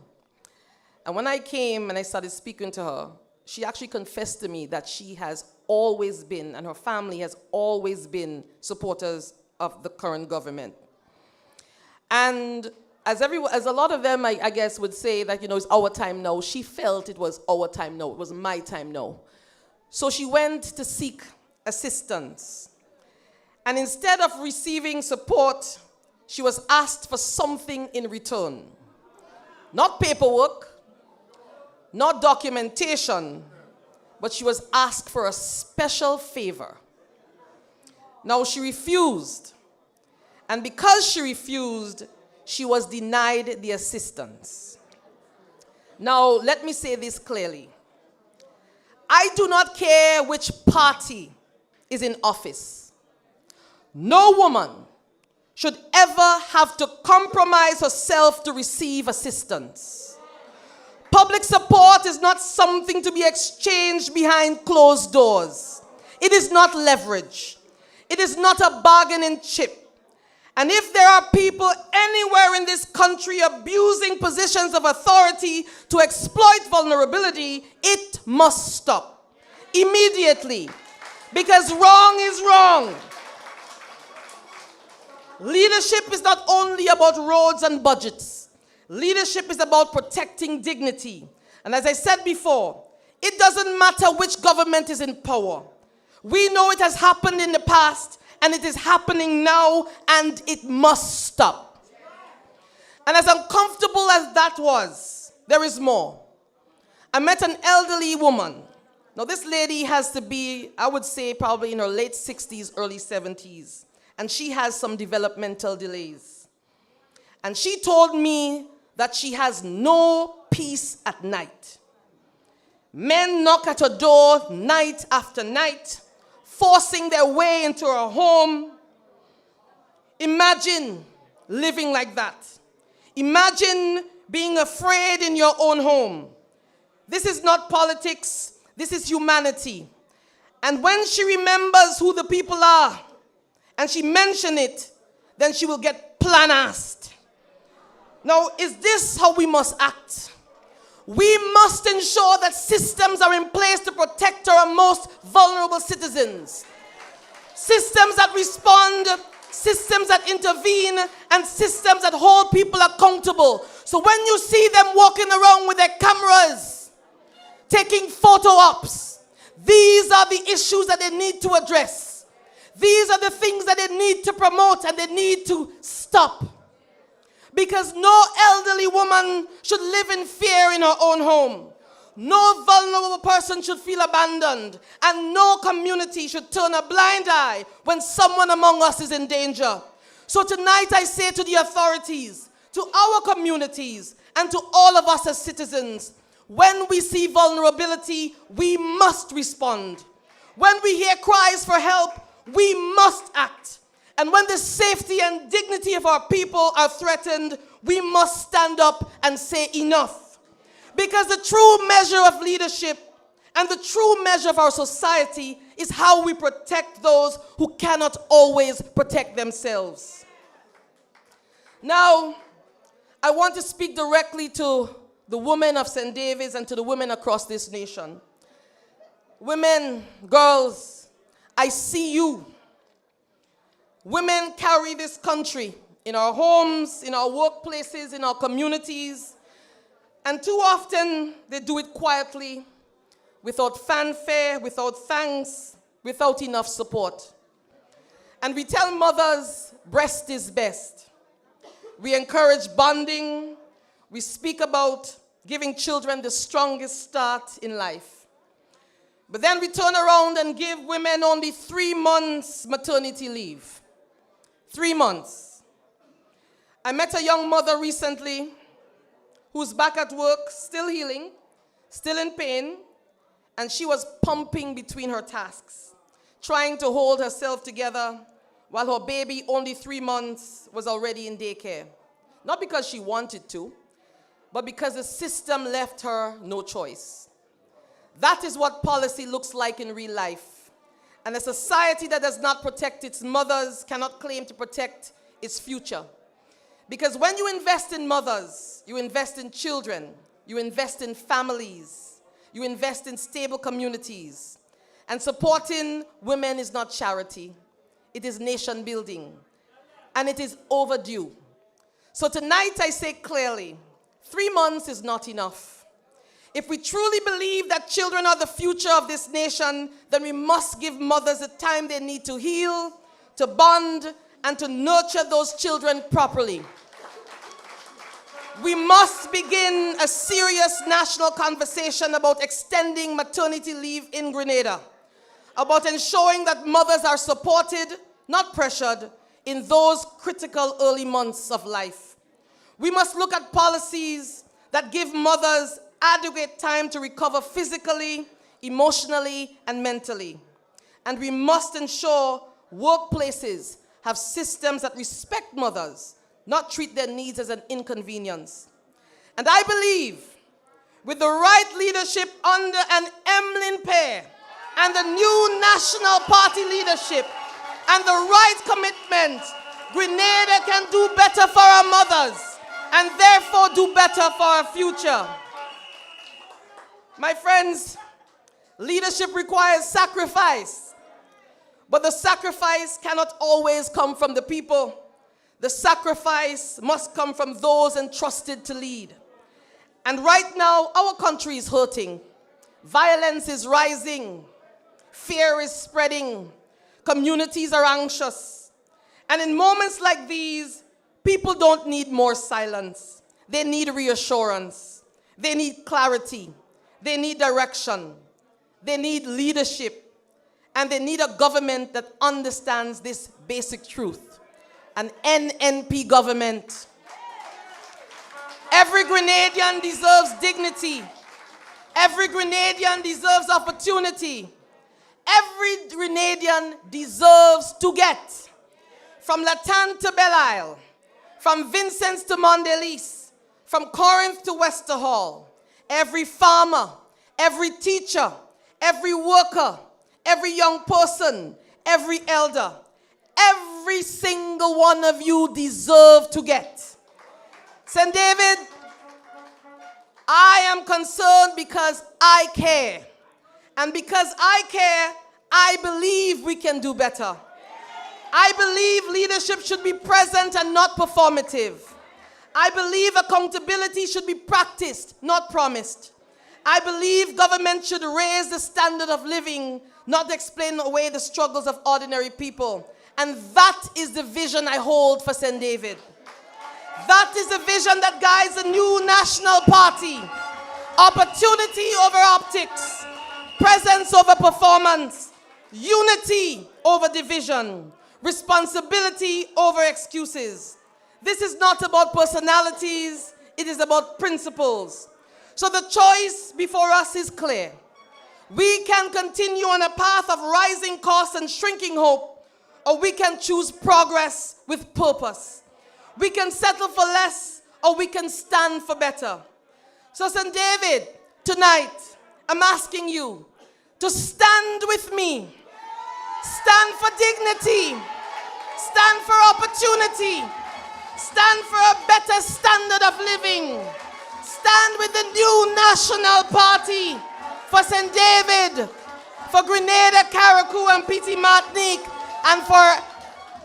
And when I came and I started speaking to her, she actually confessed to me that she has always been, and her family has always been, supporters of the current government. And as a lot of them, I guess, would say that, you know, it's our time now, she felt it was our time now, it was my time now. So she went to seek assistance. And instead of receiving support, she was asked for something in return. Not paperwork, not documentation, but she was asked for a special favor. Now, she refused. And because she refused, she was denied the assistance. Now, let me say this clearly. I do not care which party is in office. No woman should ever have to compromise herself to receive assistance. Public support is not something to be exchanged behind closed doors. It is not leverage. It is not a bargaining chip. And if there are people anywhere in this country abusing positions of authority to exploit vulnerability, it must stop immediately, because wrong is wrong. Leadership is not only about roads and budgets. Leadership is about protecting dignity. And as I said before, it doesn't matter which government is in power. We know it has happened in the past, and it is happening now, and it must stop. And as uncomfortable as that was, there is more. I met an elderly woman. Now, this lady has to be, I would say, probably in her late 60s, early 70s. And she has some developmental delays. And she told me that she has no peace at night. Men knock at her door night after night, forcing their way into her home. Imagine living like that. Imagine being afraid in your own home. This is not politics, this is humanity. And when she remembers who the people are, and she mentions it, then she will get plan-assed. Now, is this how we must act? We must ensure that systems are in place to protect our most vulnerable citizens. Systems that respond, systems that intervene, and systems that hold people accountable. So when you see them walking around with their cameras, taking photo ops, these are the issues that they need to address. These are the things that they need to promote and they need to stop. Because no elderly woman should live in fear in her own home. No vulnerable person should feel abandoned. And no community should turn a blind eye when someone among us is in danger. So tonight I say to the authorities, to our communities, and to all of us as citizens, when we see vulnerability, we must respond. When we hear cries for help, we must act. And when the safety and dignity of our people are threatened, we must stand up and say enough. Because the true measure of leadership and the true measure of our society is how we protect those who cannot always protect themselves. Now, I want to speak directly to the women of St. David's and to the women across this nation. Women, girls, I see you. Women carry this country in our homes, in our workplaces, in our communities, and too often they do it quietly, without fanfare, without thanks, without enough support. And we tell mothers, breast is best. We encourage bonding. We speak about giving children the strongest start in life. But then we turn around and give women only 3 months maternity leave. 3 months. I met a young mother recently who's back at work, still healing, still in pain, and she was pumping between her tasks, trying to hold herself together while her baby, only 3 months, was already in daycare. Not because she wanted to, but because the system left her no choice. That is what policy looks like in real life. And a society that does not protect its mothers cannot claim to protect its future. Because when you invest in mothers, you invest in children, you invest in families, you invest in stable communities. And supporting women is not charity. It is nation building. And it is overdue. So tonight I say clearly, 3 months is not enough. If we truly believe that children are the future of this nation, then we must give mothers the time they need to heal, to bond, and to nurture those children properly. We must begin a serious national conversation about extending maternity leave in Grenada, about ensuring that mothers are supported, not pressured, in those critical early months of life. We must look at policies that give mothers adequate time to recover physically, emotionally, and mentally. And we must ensure workplaces have systems that respect mothers, not treat their needs as an inconvenience. And I believe with the right leadership under an Emlyn pair and the new National Party leadership and the right commitment, Grenada can do better for our mothers and therefore do better for our future. My friends, leadership requires sacrifice, but the sacrifice cannot always come from the people. The sacrifice must come from those entrusted to lead. And right now, our country is hurting. Violence is rising. Fear is spreading. Communities are anxious. And in moments like these, people don't need more silence. They need reassurance. They need clarity. They need direction. They need leadership. And they need a government that understands this basic truth. An NNP government. Every Grenadian deserves dignity. Every Grenadian deserves opportunity. Every Grenadian deserves to get. From Latan to Belle Isle, from Vincent's to Mondelez, from Corinth to Westerhall, every farmer, every teacher, every worker, every young person, every elder, every single one of you deserve to get. St. David, I am concerned because I care. And because I care, I believe we can do better. I believe leadership should be present and not performative. I believe accountability should be practiced, not promised. I believe government should raise the standard of living, not explain away the struggles of ordinary people. And that is the vision I hold for St. David. That is the vision that guides the new national party. Opportunity over optics, presence over performance, unity over division, responsibility over excuses. This is not about personalities, it is about principles. So the choice before us is clear. We can continue on a path of rising costs and shrinking hope, or we can choose progress with purpose. We can settle for less, or we can stand for better. So St. David, tonight, I'm asking you to stand with me. Stand for dignity. Stand for opportunity. Stand for a better standard of living. Stand with the new National Party for St. David, for Grenada, Carriacou, and Petit Martinique, and for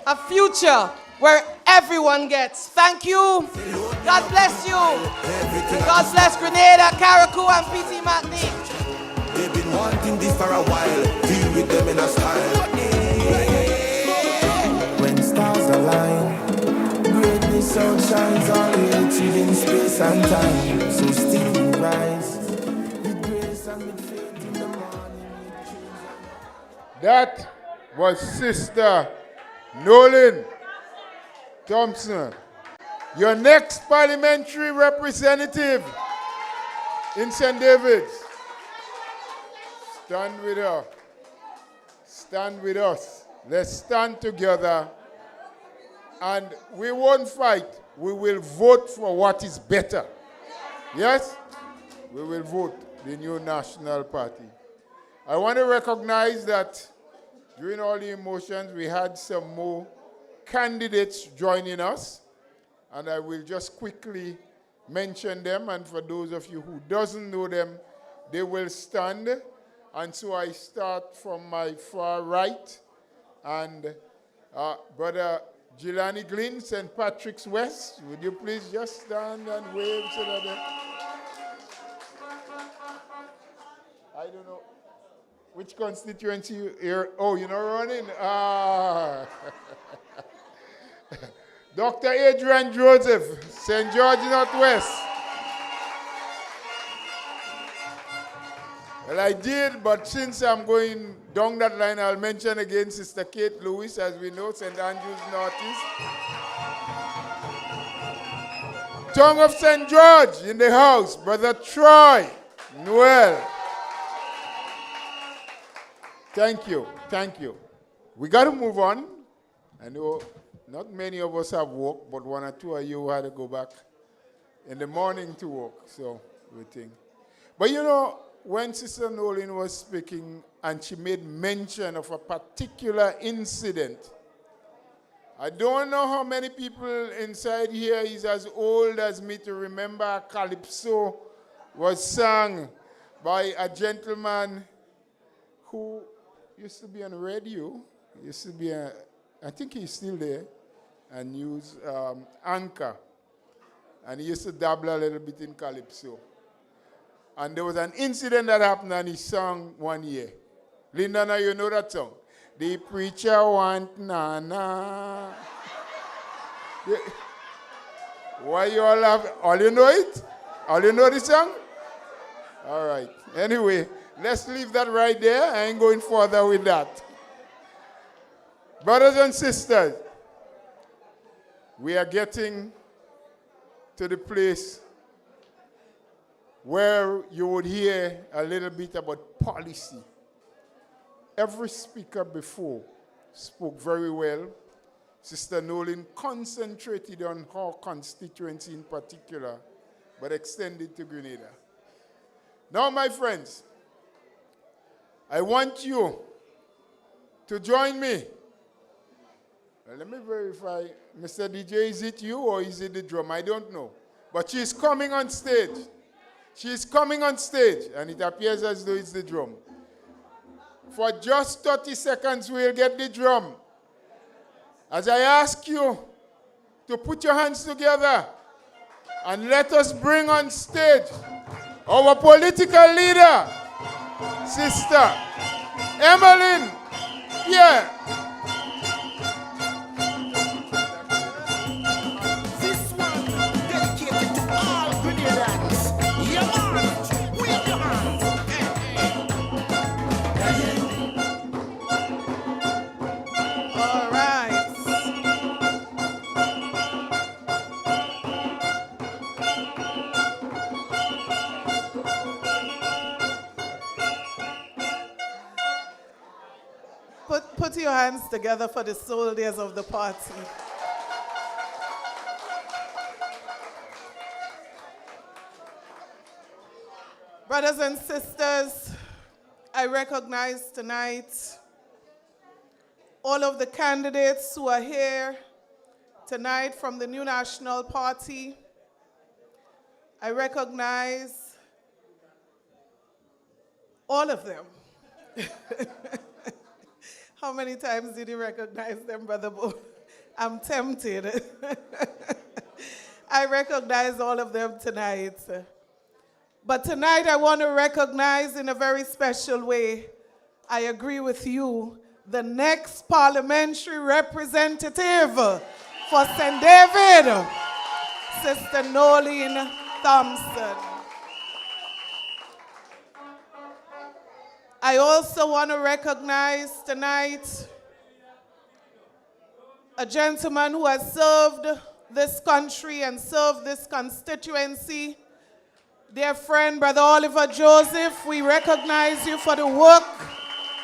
a future where everyone gets. Thank you. God bless you. God bless Grenada, Carriacou, and Petit Martinique. They've been wanting this for a while. Deal with them in a style. When stars align, greatness outshines all created in space and time. So still we rise with grace and with faith in the morning. That was Sister Nolan Thompson, your next parliamentary representative in St. David's. Stand with her. Stand with us. Let's stand together. And we won't fight. We will vote for what is better. Yes? We will vote the new National Party. I want to recognize that during all the emotions, we had some more candidates joining us. And I will just quickly mention them. And for those of you who doesn't know them, they will stand. And so I start from my far right. And Brother Jelani Glynn, St. Patrick's West, would you please just stand and wave so that I don't know. Which constituency you're, oh, you're not running? Dr. Adrian Joseph, St. George Northwest. Well, I did, but since I'm going down that line, I'll mention again Sister Kate Lewis, as we know, St. Andrews Northeast. Tongue of St. George in the house, Brother Troy Noel. Thank you, thank you. We got to move on. I know not many of us have work, but one or two of you had to go back in the morning to work, so we think. But you know, when Sister Nolan was speaking and she made mention of a particular incident, I don't know how many people inside here is as old as me to remember a calypso was sung by a gentleman who used to be on radio, used to be, I think he's still there, and used Anchor. And he used to dabble a little bit in calypso. And there was an incident that happened and he sang one year. Linda, now you know that song? The preacher want na. Why you all have, all you know it? All you know the song? All right. Anyway, let's leave that right there. I ain't going further with that. Brothers and sisters, we are getting to the place where you would hear a little bit about policy. Every speaker before spoke very well. Sister Nolan concentrated on her constituency in particular, but extended to Grenada. Now, my friends, I want you to join me. Let me verify. Mr. DJ, is it you or is it the drum? I don't know. But she's coming on stage. She's coming on stage, and it appears as though it's the drum. For just 30 seconds, we'll get the drum. As I ask you to put your hands together and let us bring on stage our political leader, Sister Emmeline Pierre. This one dedicated to all Grenadans. Yeah, man. Wave your hands. All right. Put your hands together for the soldiers of the party. Brothers and sisters, I recognize tonight all of the candidates who are here tonight from the New National Party. I recognize all of them. How many times did you recognize them, Brother Bo? I'm tempted. I recognize all of them tonight. But tonight I want to recognize in a very special way, I agree with you, the next parliamentary representative for St. David, Sister Nolene Thompson. I also want to recognize tonight a gentleman who has served this country and served this constituency. Dear friend, Brother Oliver Joseph, we recognize you for the work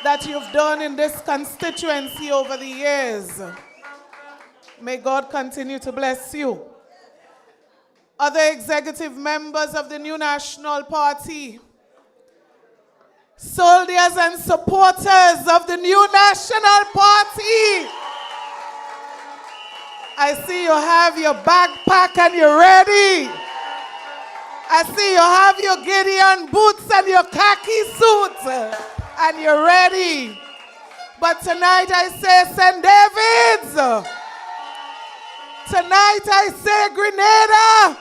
that you've done in this constituency over the years. May God continue to bless you. Other executive members of the New National Party, soldiers and supporters of the New National Party, I see you have your backpack and you're ready. I see you have your Gideon boots and your khaki suit and you're ready. But tonight I say St. David's. Tonight I say Grenada,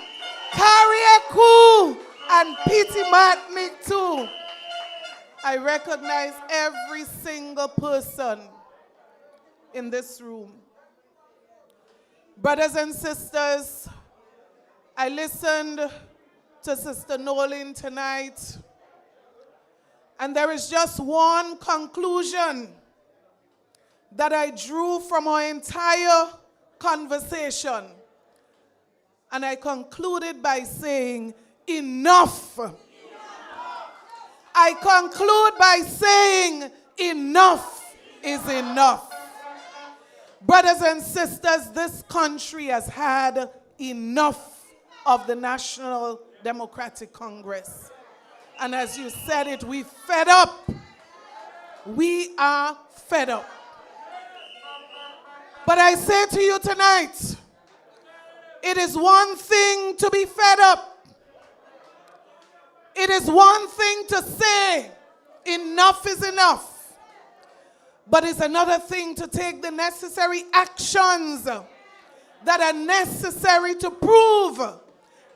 Carriacou, and Petit Martinique too. I recognize every single person in this room. Brothers and sisters, I listened to Sister Nolene tonight, and there is just one conclusion that I drew from our entire conversation. And I concluded by saying, enough. I conclude by saying, enough is enough. Brothers and sisters, this country has had enough of the National Democratic Congress. And as you said it, we fed up. We are fed up. But I say to you tonight, it is one thing to be fed up. It is one thing to say enough is enough. But it's another thing to take the necessary actions that are necessary to prove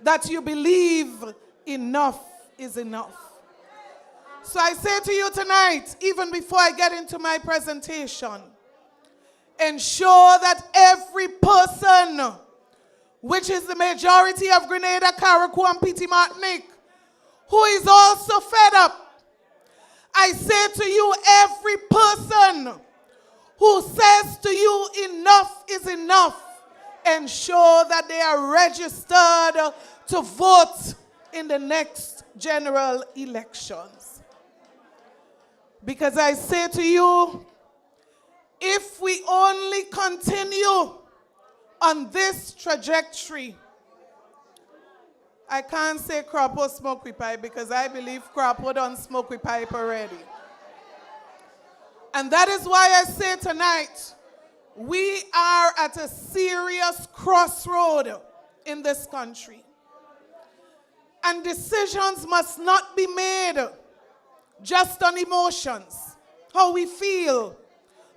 that you believe enough is enough. So I say to you tonight, even before I get into my presentation, ensure that every person, which is the majority of Grenada, Carriacou, and Petit Martinique, who is also fed up, I say to you, every person who says to you enough is enough, ensure that they are registered to vote in the next general elections. Because I say to you, if we only continue on this trajectory, I can't say Crapo smoke with pipe because I believe Crapo don't smoke with pipe already. And that is why I say tonight, we are at a serious crossroad in this country. And decisions must not be made just on emotions, how we feel,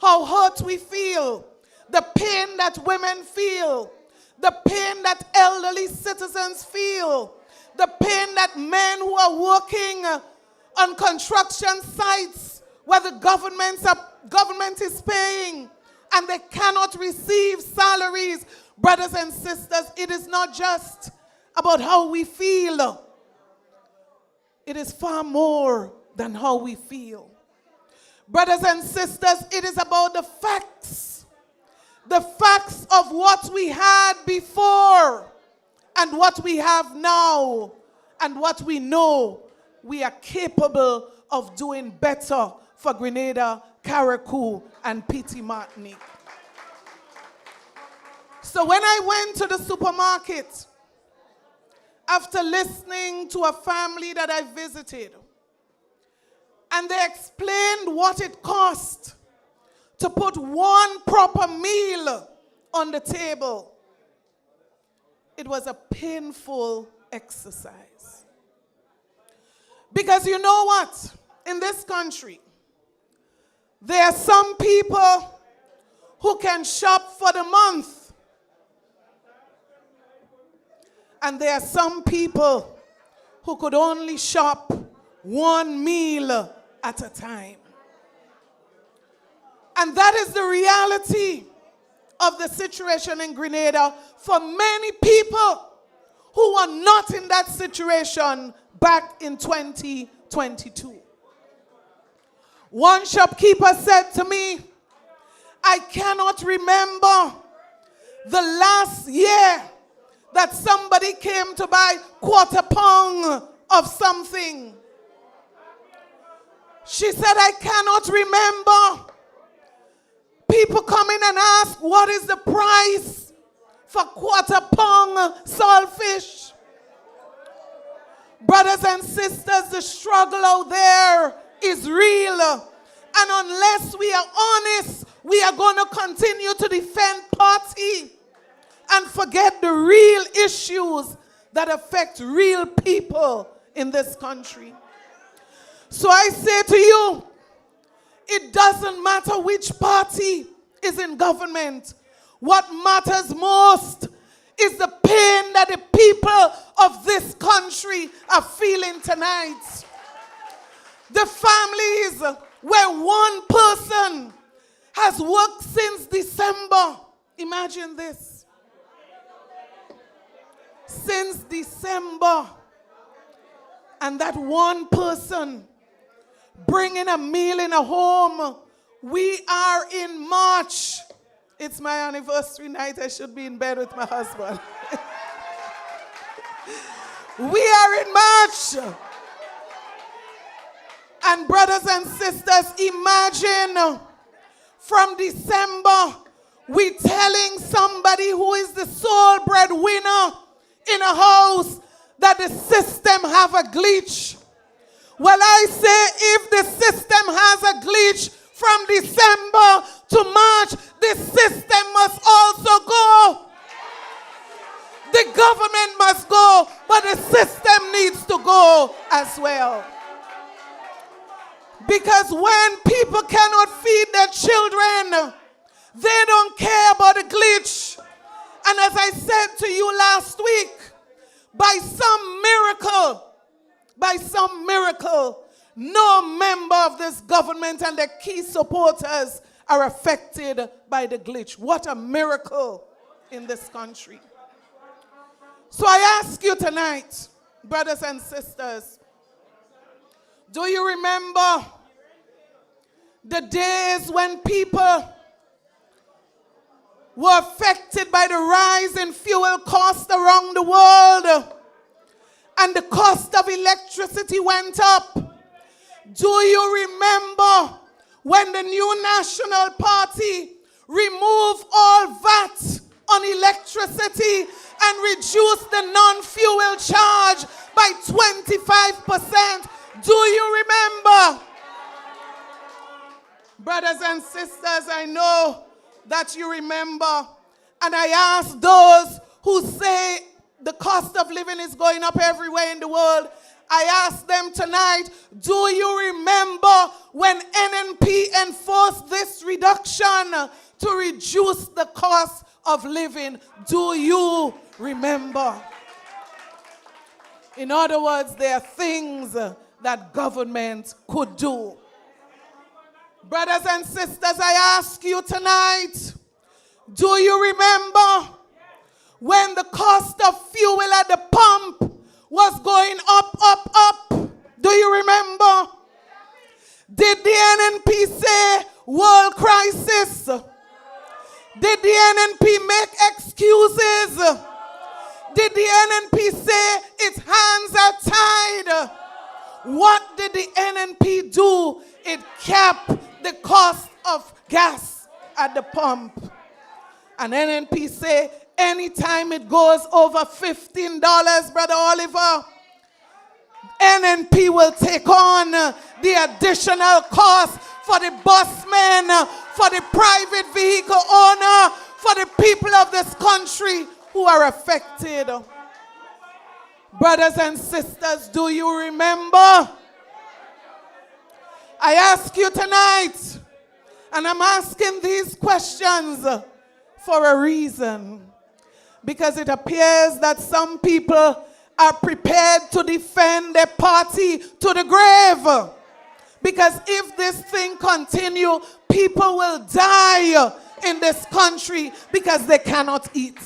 how hurt we feel, the pain that women feel, the pain that elderly citizens feel, the pain that men who are working on construction sites where the government is paying and they cannot receive salaries. Brothers and sisters, it is not just about how we feel. It is far more than how we feel. Brothers and sisters, it is about the facts. The facts of what we had before and what we have now and what we know we are capable of doing better for Grenada, Carriacou, and Petit Martinique. So when I went to the supermarket, after listening to a family that I visited, and they explained what it cost to put one proper meal on the table, it was a painful exercise. Because you know what? In this country, there are some people who can shop for the month. And there are some people who could only shop one meal at a time. And that is the reality of the situation in Grenada for many people who were not in that situation back in 2022. One shopkeeper said to me, I cannot remember the last year that somebody came to buy quarter pound of something. She said, I cannot remember people coming and ask, what is the price for quarter pound saltfish? Brothers and sisters, the struggle out there is real. And unless we are honest, we are going to continue to defend party and forget the real issues that affect real people in this country. So I say to you, it doesn't matter which party is in government. What matters most is the pain that the people of this country are feeling tonight. The families where one person has worked since December. Imagine this. Since December. And that one person bringing a meal in a home. We are in March. It's my anniversary night. I should be in bed with my husband. We are in March. And brothers and sisters, imagine from December, we telling somebody who is the sole breadwinner in a house that the system have a glitch. Well, I say if the system has a glitch from December to March, the system must also go. The government must go, but the system needs to go as well. Because when people cannot feed their children, they don't care about the glitch. And as I said to you last week, by some miracle, no member of this government and their key supporters are affected by the glitch. What a miracle in this country. So I ask you tonight, brothers and sisters, do you remember the days when people were affected by the rise in fuel costs around the world and the cost of electricity went up? Do you remember when the new National Party removed all VAT on electricity and reduced the non-fuel charge by 25%? Do you remember? Brothers and sisters, I know that you remember. And I ask those who say the cost of living is going up everywhere in the world, I ask them tonight, do you remember when NNP enforced this reduction to reduce the cost of living? Do you remember? In other words, there are things that government could do. Brothers and sisters, I ask you tonight, do you remember when the cost of fuel at the pump was going up? Do you remember? Did the NNP say world crisis? Did the NNP make excuses? Did the NNP say its hands are tied? What did the NNP do? It capped the cost of gas at the pump. And NNP say anytime it goes over $15, Brother Oliver, NNP will take on the additional cost for the busmen, for the private vehicle owner, for the people of this country who are affected. Brothers and sisters, do you remember? I ask you tonight, and I'm asking these questions for a reason. Because it appears that some people are prepared to defend their party to the grave. Because if this thing continues, people will die in this country because they cannot eat.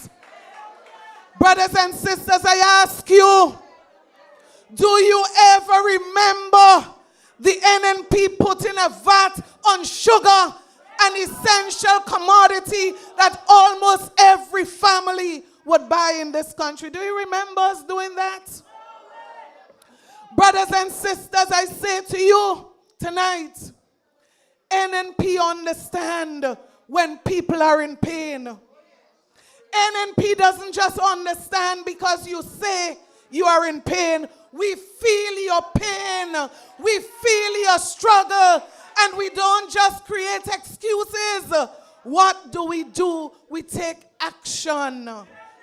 Brothers and sisters, I ask you, do you ever remember the NNP putting a VAT on sugar, an essential commodity that almost every family would buy in this country? Do you remember us doing that? Brothers and sisters, I say to you tonight, NNP understand when people are in pain. NNP doesn't just understand because you say you are in pain. We feel your pain. We feel your struggle. And we don't just create excuses. What do? We take action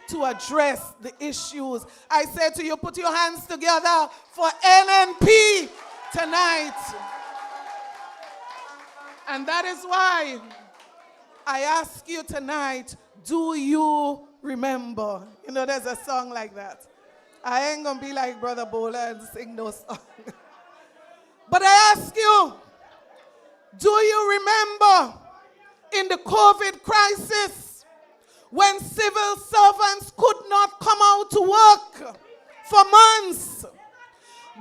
to address the issues. I say to you, put your hands together for NNP tonight. And that is why I ask you tonight, do you remember? You know, there's a song like that. I ain't going to be like Brother Bowler and sing those songs. But I ask you, do you remember in the COVID crisis when civil servants could not come out to work for months?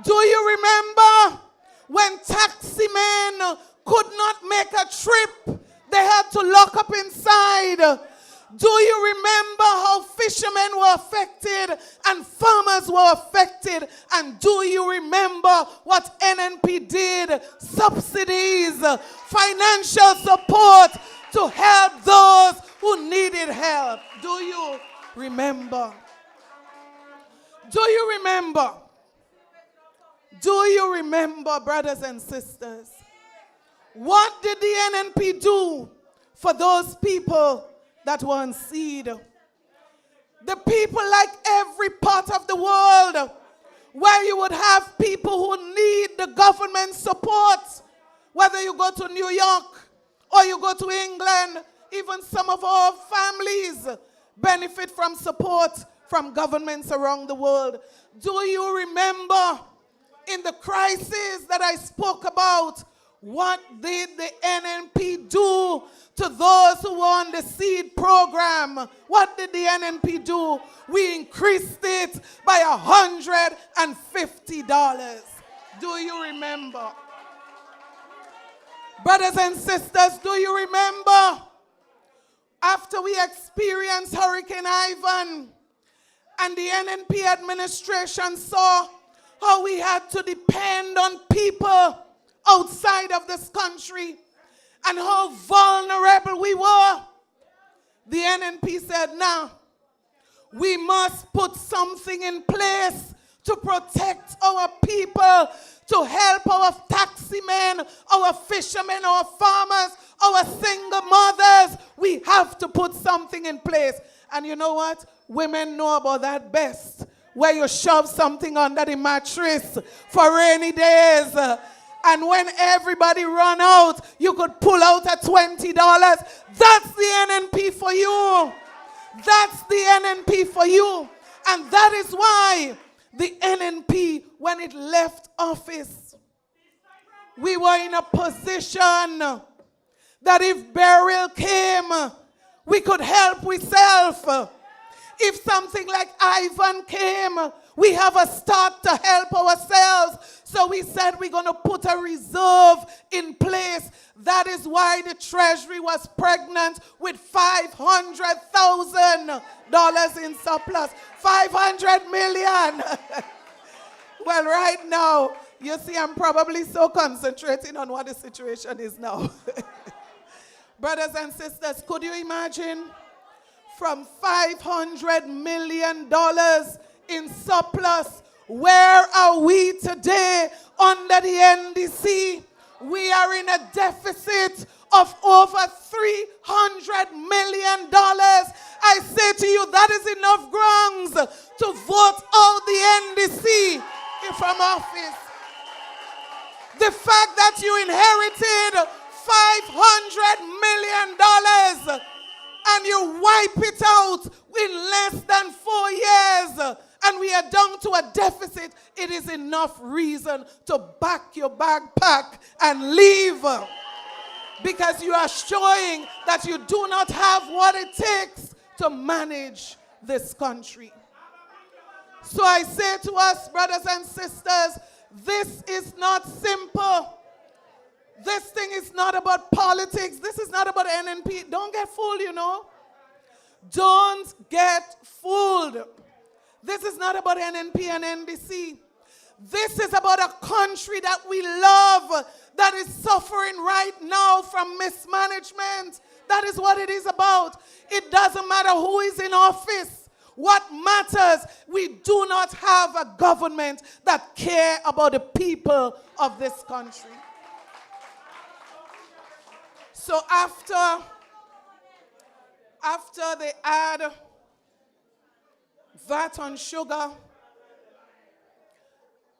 Do you remember when taxi men could not make a trip? They had to lock up inside. Do you remember how fishermen were affected and farmers were affected? And do you remember what NNP did? Subsidies, financial support to help those who needed help. Do you remember? Do you remember? Do you remember, brothers and sisters? What did the NNP do for those people that were on seed? The people, like every part of the world, where you would have people who need the government support, whether you go to New York or you go to England, even some of our families benefit from support from governments around the world. Do you remember in the crisis that I spoke about, what did the NNP do to those who were on the seed program? What did the NNP do? We increased it by $150. Do you remember? Brothers and sisters, do you remember after we experienced Hurricane Ivan and the NNP administration saw how we had to depend on people outside of this country and how vulnerable we were? The NNP said, now, we must put something in place to protect our people, to help our taxi men, our fishermen, our farmers, our single mothers. We have to put something in place. And you know what? Women know about that best, where you shove something under the mattress for rainy days. And when everybody run out, you could pull out at $20. That's the NNP for you. That's the NNP for you. And that is why the NNP, when it left office, we were in a position that if burial came, we could help ourselves. If something like Ivan came, we have a start to help ourselves. So we said we're going to put a reserve in place. That is why the Treasury was pregnant with $500,000 in surplus. $500 million. Well, right now, you see, I'm probably so concentrating on what the situation is now. Brothers and sisters, could you imagine? From $500 million in surplus, where are we today under the NDC? We are in a deficit of over $300 million. I say to you, that is enough grounds to vote out the NDC from office. The fact that you inherited $500 million and you wipe it out in less than 4 years, and we are down to a deficit, it is enough reason to pack your backpack and leave. Because you are showing that you do not have what it takes to manage this country. So I say to us, brothers and sisters, this is not simple. This thing is not about politics. This is not about NNP. Don't get fooled, you know. Don't get fooled. This is not about NNP and NDC. This is about a country that we love that is suffering right now from mismanagement. That is what it is about. It doesn't matter who is in office. What matters, we do not have a government that care about the people of this country. So after they add VAT on sugar,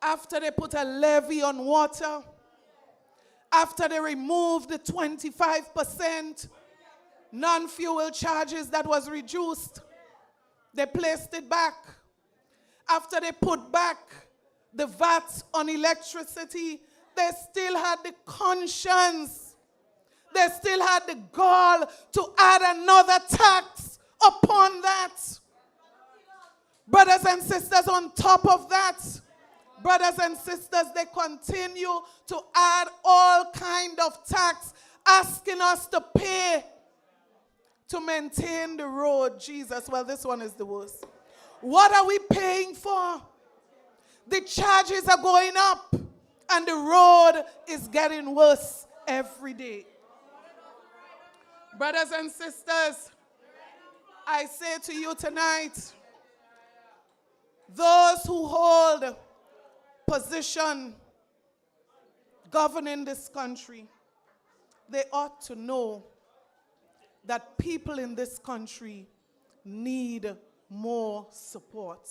after they put a levy on water, after they removed the 25% non-fuel charges that was reduced, they placed it back. After they put back the VAT on electricity, they still had the conscience. They still had the gall to add another tax upon that. Brothers and sisters, on top of that, brothers and sisters, they continue to add all kind of tax, asking us to pay to maintain the road. Jesus, well, this one is the worst. What are we paying for? The charges are going up, and the road is getting worse every day. Brothers and sisters, I say to you tonight, those who hold position governing this country, they ought to know that people in this country need more support.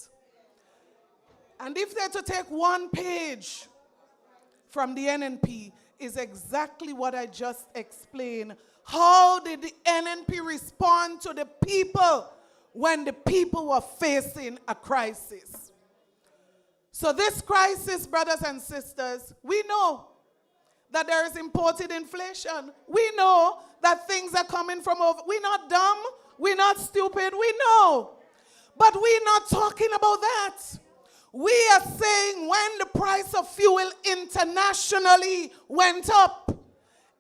And if they're to take one page from the NNP, is exactly what I just explained. How did the NNP respond to the people when the people were facing a crisis? So this crisis, brothers and sisters, we know that there is imported inflation. We know that things are coming from over. We're not dumb. We're not stupid. We know. But we're not talking about that. We are saying when the price of fuel internationally went up,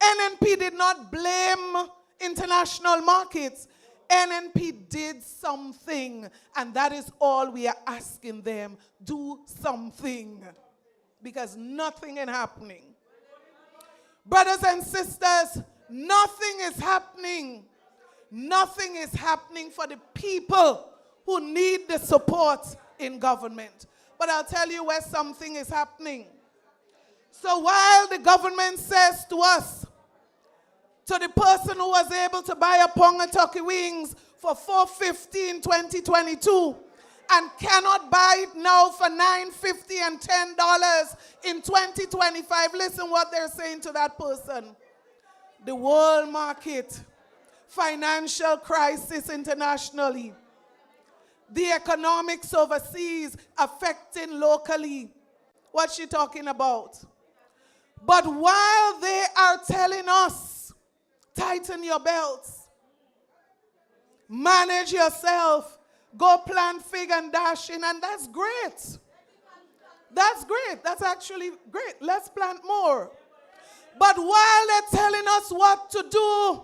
NNP did not blame international markets. NNP did something, and that is all we are asking them. Do something, because nothing is happening. Brothers and sisters, nothing is happening. Nothing is happening for the people who need the support in government. But I'll tell you where something is happening. So while the government says to us, to the person who was able to buy a pound of turkey wings for $4.50 in 2022 and cannot buy it now for $9.50 and $10 in 2025, listen what they're saying to that person. The world market, financial crisis internationally, the economics overseas affecting locally. What's she talking about? But while they are telling us, tighten your belts, manage yourself, go plant fig and dashing, and that's great. That's great. That's actually great. Let's plant more. But while they're telling us what to do,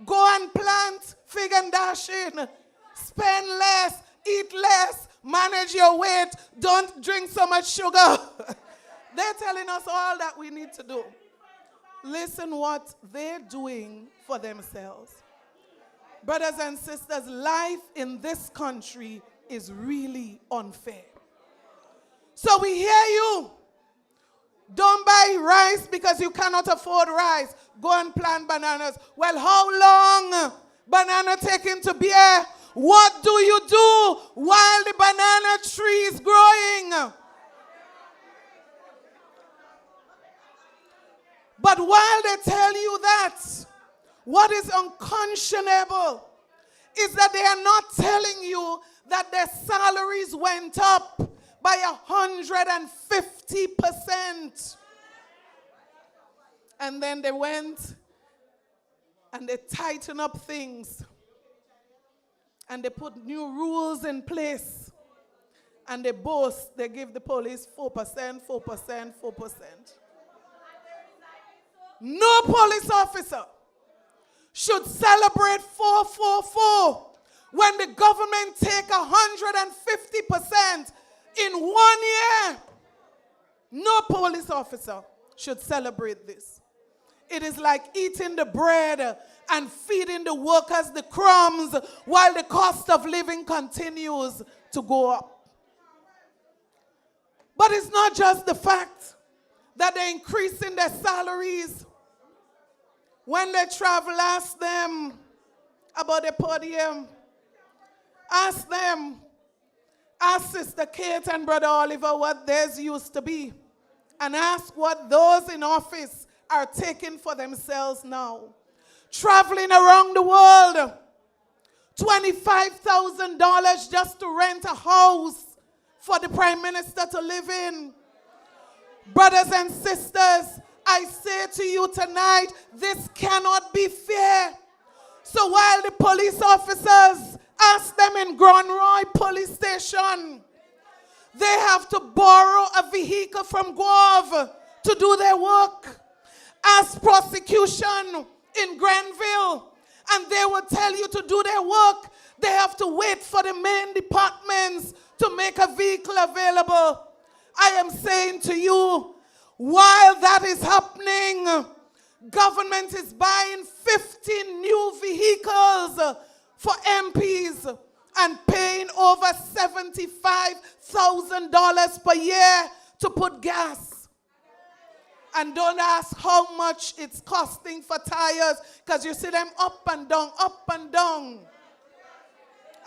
go and plant fig and dashing, spend less, eat less, manage your weight, don't drink so much sugar. They're telling us all that we need to do. Listen what they're doing for themselves. Brothers and sisters, life in this country is really unfair. So we hear you. Don't buy rice because you cannot afford rice. Go and plant bananas. Well, how long banana taking to bear What do you do while the banana tree is growing? But while they tell you that, what is unconscionable is that they are not telling you that their salaries went up by 150%. And then they went and they tighten up things. And they put new rules in place. And they boast, they give the police 4%, 4%, 4%. No police officer should celebrate 444 when the government take 150% in 1 year. No police officer should celebrate this. It is like eating the bread and feeding the workers the crumbs while the cost of living continues to go up. But it's not just the fact that they're increasing their salaries. When they travel, ask them about the podium. Ask them, ask Sister Kate and Brother Oliver what theirs used to be. And ask what those in office are taking for themselves now. Traveling around the world, $25,000 just to rent a house for the Prime Minister to live in. Brothers and sisters, I say to you tonight, this cannot be fair. So while the police officers ask them in Grand Roy Police Station, they have to borrow a vehicle from Guave to do their work. Ask prosecution in Grenville, and they will tell you to do their work. They have to wait for the main departments to make a vehicle available. I am saying to you, while that is happening, government is buying 15 new vehicles for MPs and paying over $75,000 per year to put gas. And don't ask how much it's costing for tires, because you see them up and down, up and down.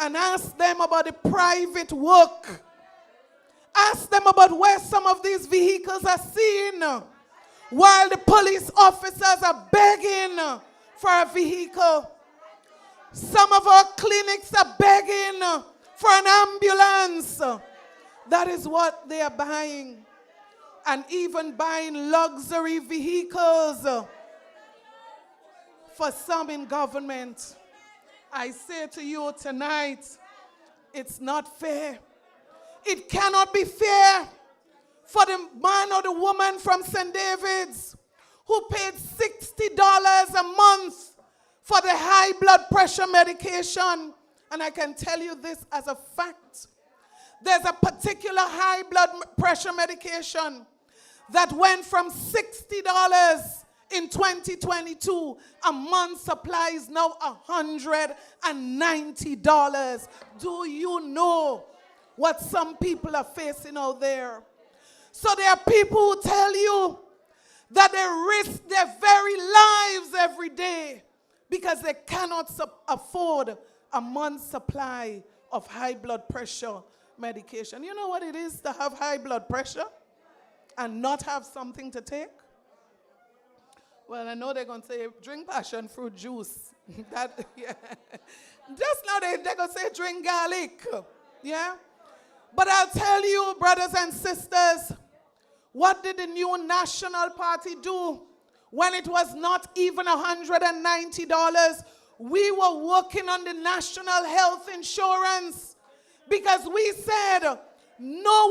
And ask them about the private work. Ask them about where some of these vehicles are seen, while the police officers are begging for a vehicle. Some of our clinics are begging for an ambulance. That is what they are buying. And even buying luxury vehicles for some in government. I say to you tonight, it's not fair. It cannot be fair for the man or the woman from St. David's who paid $60 a month for the high blood pressure medication. And I can tell you this as a fact. There's a particular high blood pressure medication that went from $60 in 2022. A month's supply is now $190. Do you know what some people are facing out there? So there are people who tell you that they risk their very lives every day because they cannot afford a month's supply of high blood pressure medication. You know what it is to have high blood pressure and not have something to take? Well, I know they're going to say, drink passion fruit juice. That, yeah. Just now they're going to say, drink garlic. Yeah? But I'll tell you, brothers and sisters, what did the new National Party do when it was not even $190? We were working on the national health insurance because we said no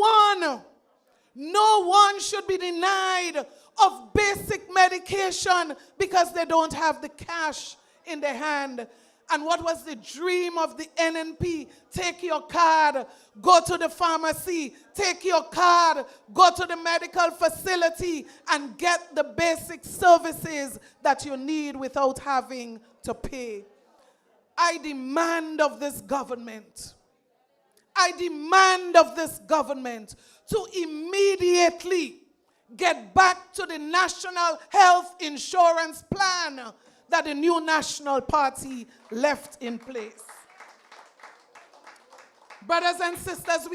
one should be denied of basic medication because they don't have the cash in their hand. And what was the dream of the NNP? Take your card, go to the pharmacy, take your card, go to the medical facility, and get the basic services that you need without having to pay. I demand of this government, to immediately get back to the national health insurance plan that the new National Party left in place. Brothers and sisters,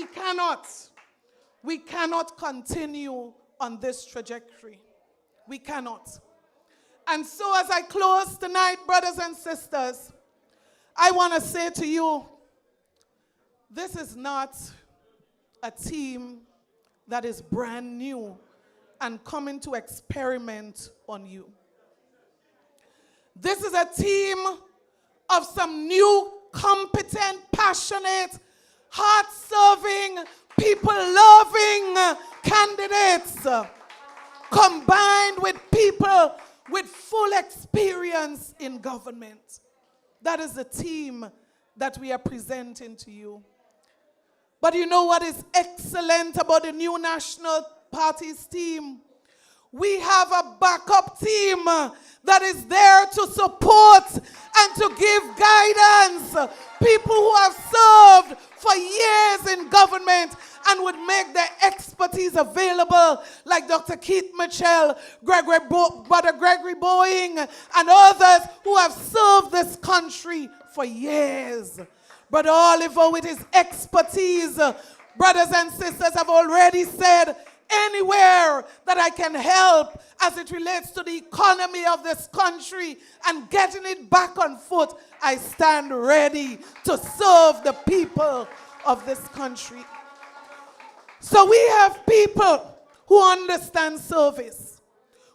we cannot continue on this trajectory. We cannot. And so as I close tonight, brothers and sisters, I want to say to you, this is not a team that is brand new and coming to experiment on you. This is a team of some new, competent, passionate, heart-serving, people-loving candidates, combined with people with full experience in government. That is the team that we are presenting to you. But you know what is excellent about the new National Party's team? We have a backup team that is there to support and to give guidance. People who have served for years in government and would make their expertise available, like Dr. Keith Mitchell, Brother Gregory Boeing, and others who have served this country for years. Brother Oliver, with his expertise, brothers and sisters, have already said, anywhere that I can help as it relates to the economy of this country and getting it back on foot, I stand ready to serve the people of this country. So we have people who understand service.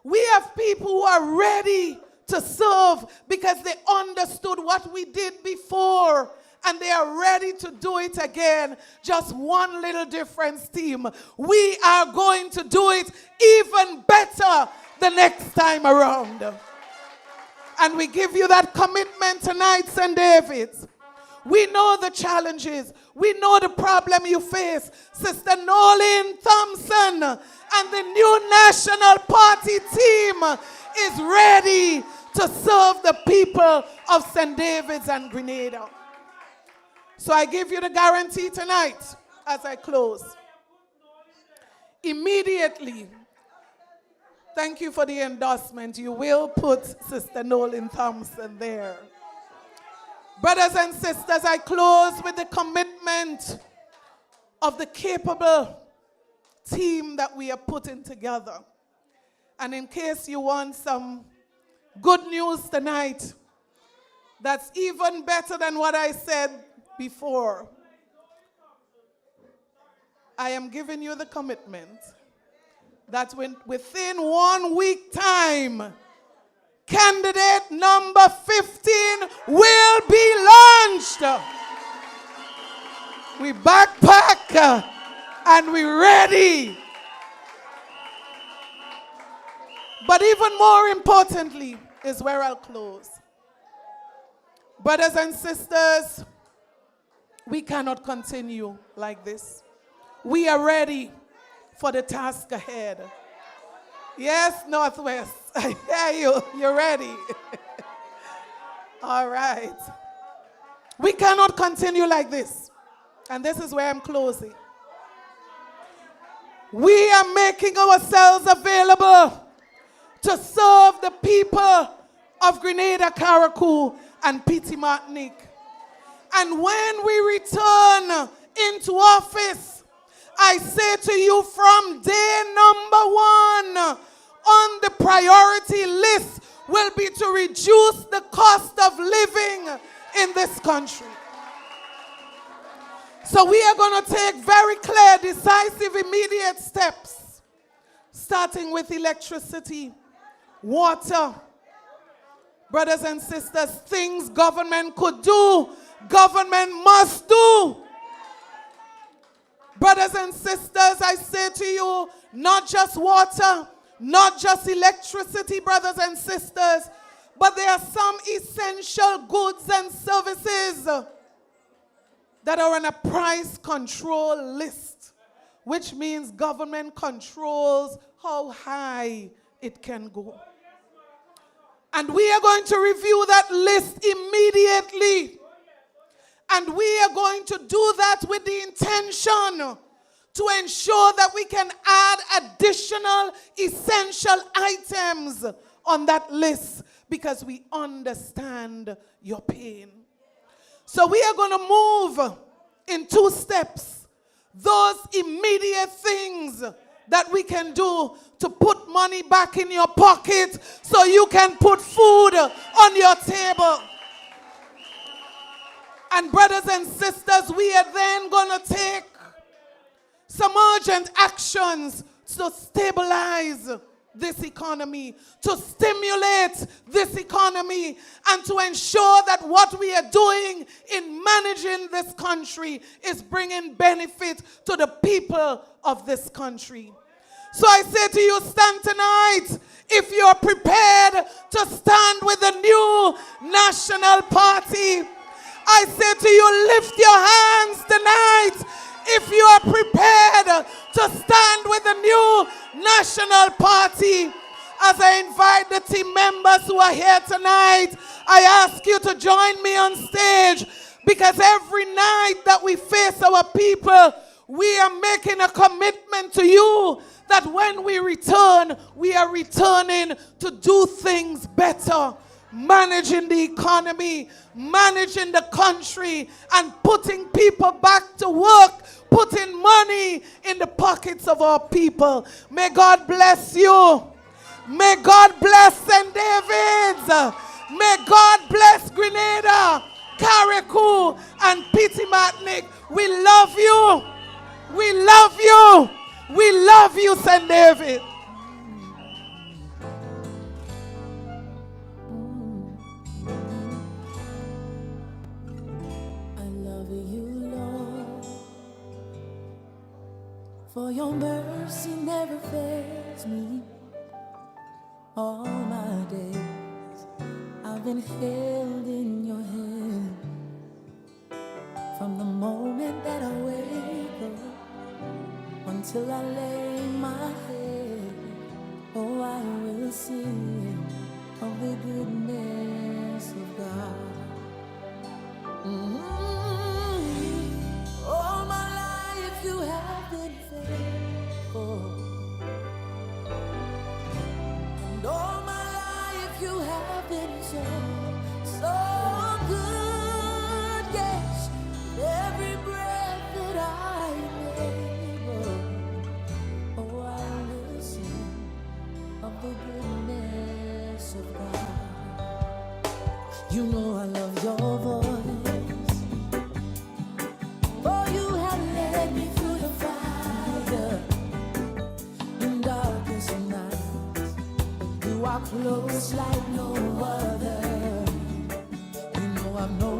We have people who are ready to serve because they understood what we did before, and they are ready to do it again. Just one little difference, team. We are going to do it even better the next time around. And we give you that commitment tonight, St. David's. We know the challenges. We know the problem you face. Sister Nolan Thompson and the new National Party team is ready to serve the people of St. David's and Grenada. So I give you the guarantee tonight as I close. Immediately, thank you for the endorsement. You will put Sister Nolan Thompson there. Brothers and sisters, I close with the commitment of the capable team that we are putting together. And in case you want some good news tonight, that's even better than what I said before, I am giving you the commitment that within 1 week time, candidate number 15 will be launched. We backpack and we're ready. But even more importantly is where I'll close. Brothers and sisters, we cannot continue like this. We are ready for the task ahead. Yes, Northwest, I hear you. You're ready. All right. We cannot continue like this. And this is where I'm closing. We are making ourselves available to serve the people of Grenada, Carriacou, and Petite Martinique. And when we return into office, I say to you from day number 1, on the priority list will be to reduce the cost of living in this country. So we are going to take very clear, decisive, immediate steps, starting with electricity, water. Brothers and sisters, things government could do, government must do. Brothers and sisters, I say to you, not just water, not just electricity, brothers and sisters, but there are some essential goods and services that are on a price control list, which means government controls how high it can go. And we are going to review that list immediately. And we are going to do that with the intention to ensure that we can add additional essential items on that list because we understand your pain. So we are going to move in 2 steps. Those immediate things that we can do to put money back in your pocket so you can put food on your table. And brothers and sisters, we are then going to take some urgent actions to stabilize this economy, to stimulate this economy, and to ensure that what we are doing in managing this country is bringing benefit to the people of this country. So I say to you, stand tonight if you're prepared to stand with the new national party. I say to you, lift your hands tonight if you are prepared to stand with the new national party. As I invite the team members who are here tonight, I ask you to join me on stage, because every night that we face our people, we are making a commitment to you that when we return, we are returning to do things better. Managing the economy, managing the country, and putting people back to work, putting money in the pockets of our people. May God bless you. May God bless St. David's. May God bless Grenada, Carriacou, and Pitimatnik. We love you. We love you. We love you, St. David. For your mercy never fails me. All my days I've been held in your hand. From the moment that I wake up until I lay my head, oh, I will sing of the goodness of God. All my life you have been faithful, and all my life you have been so, so good. Yes, every breath that I make, oh, I will sing of the goodness of God. You know I love your voice. Close like no other. You know I've known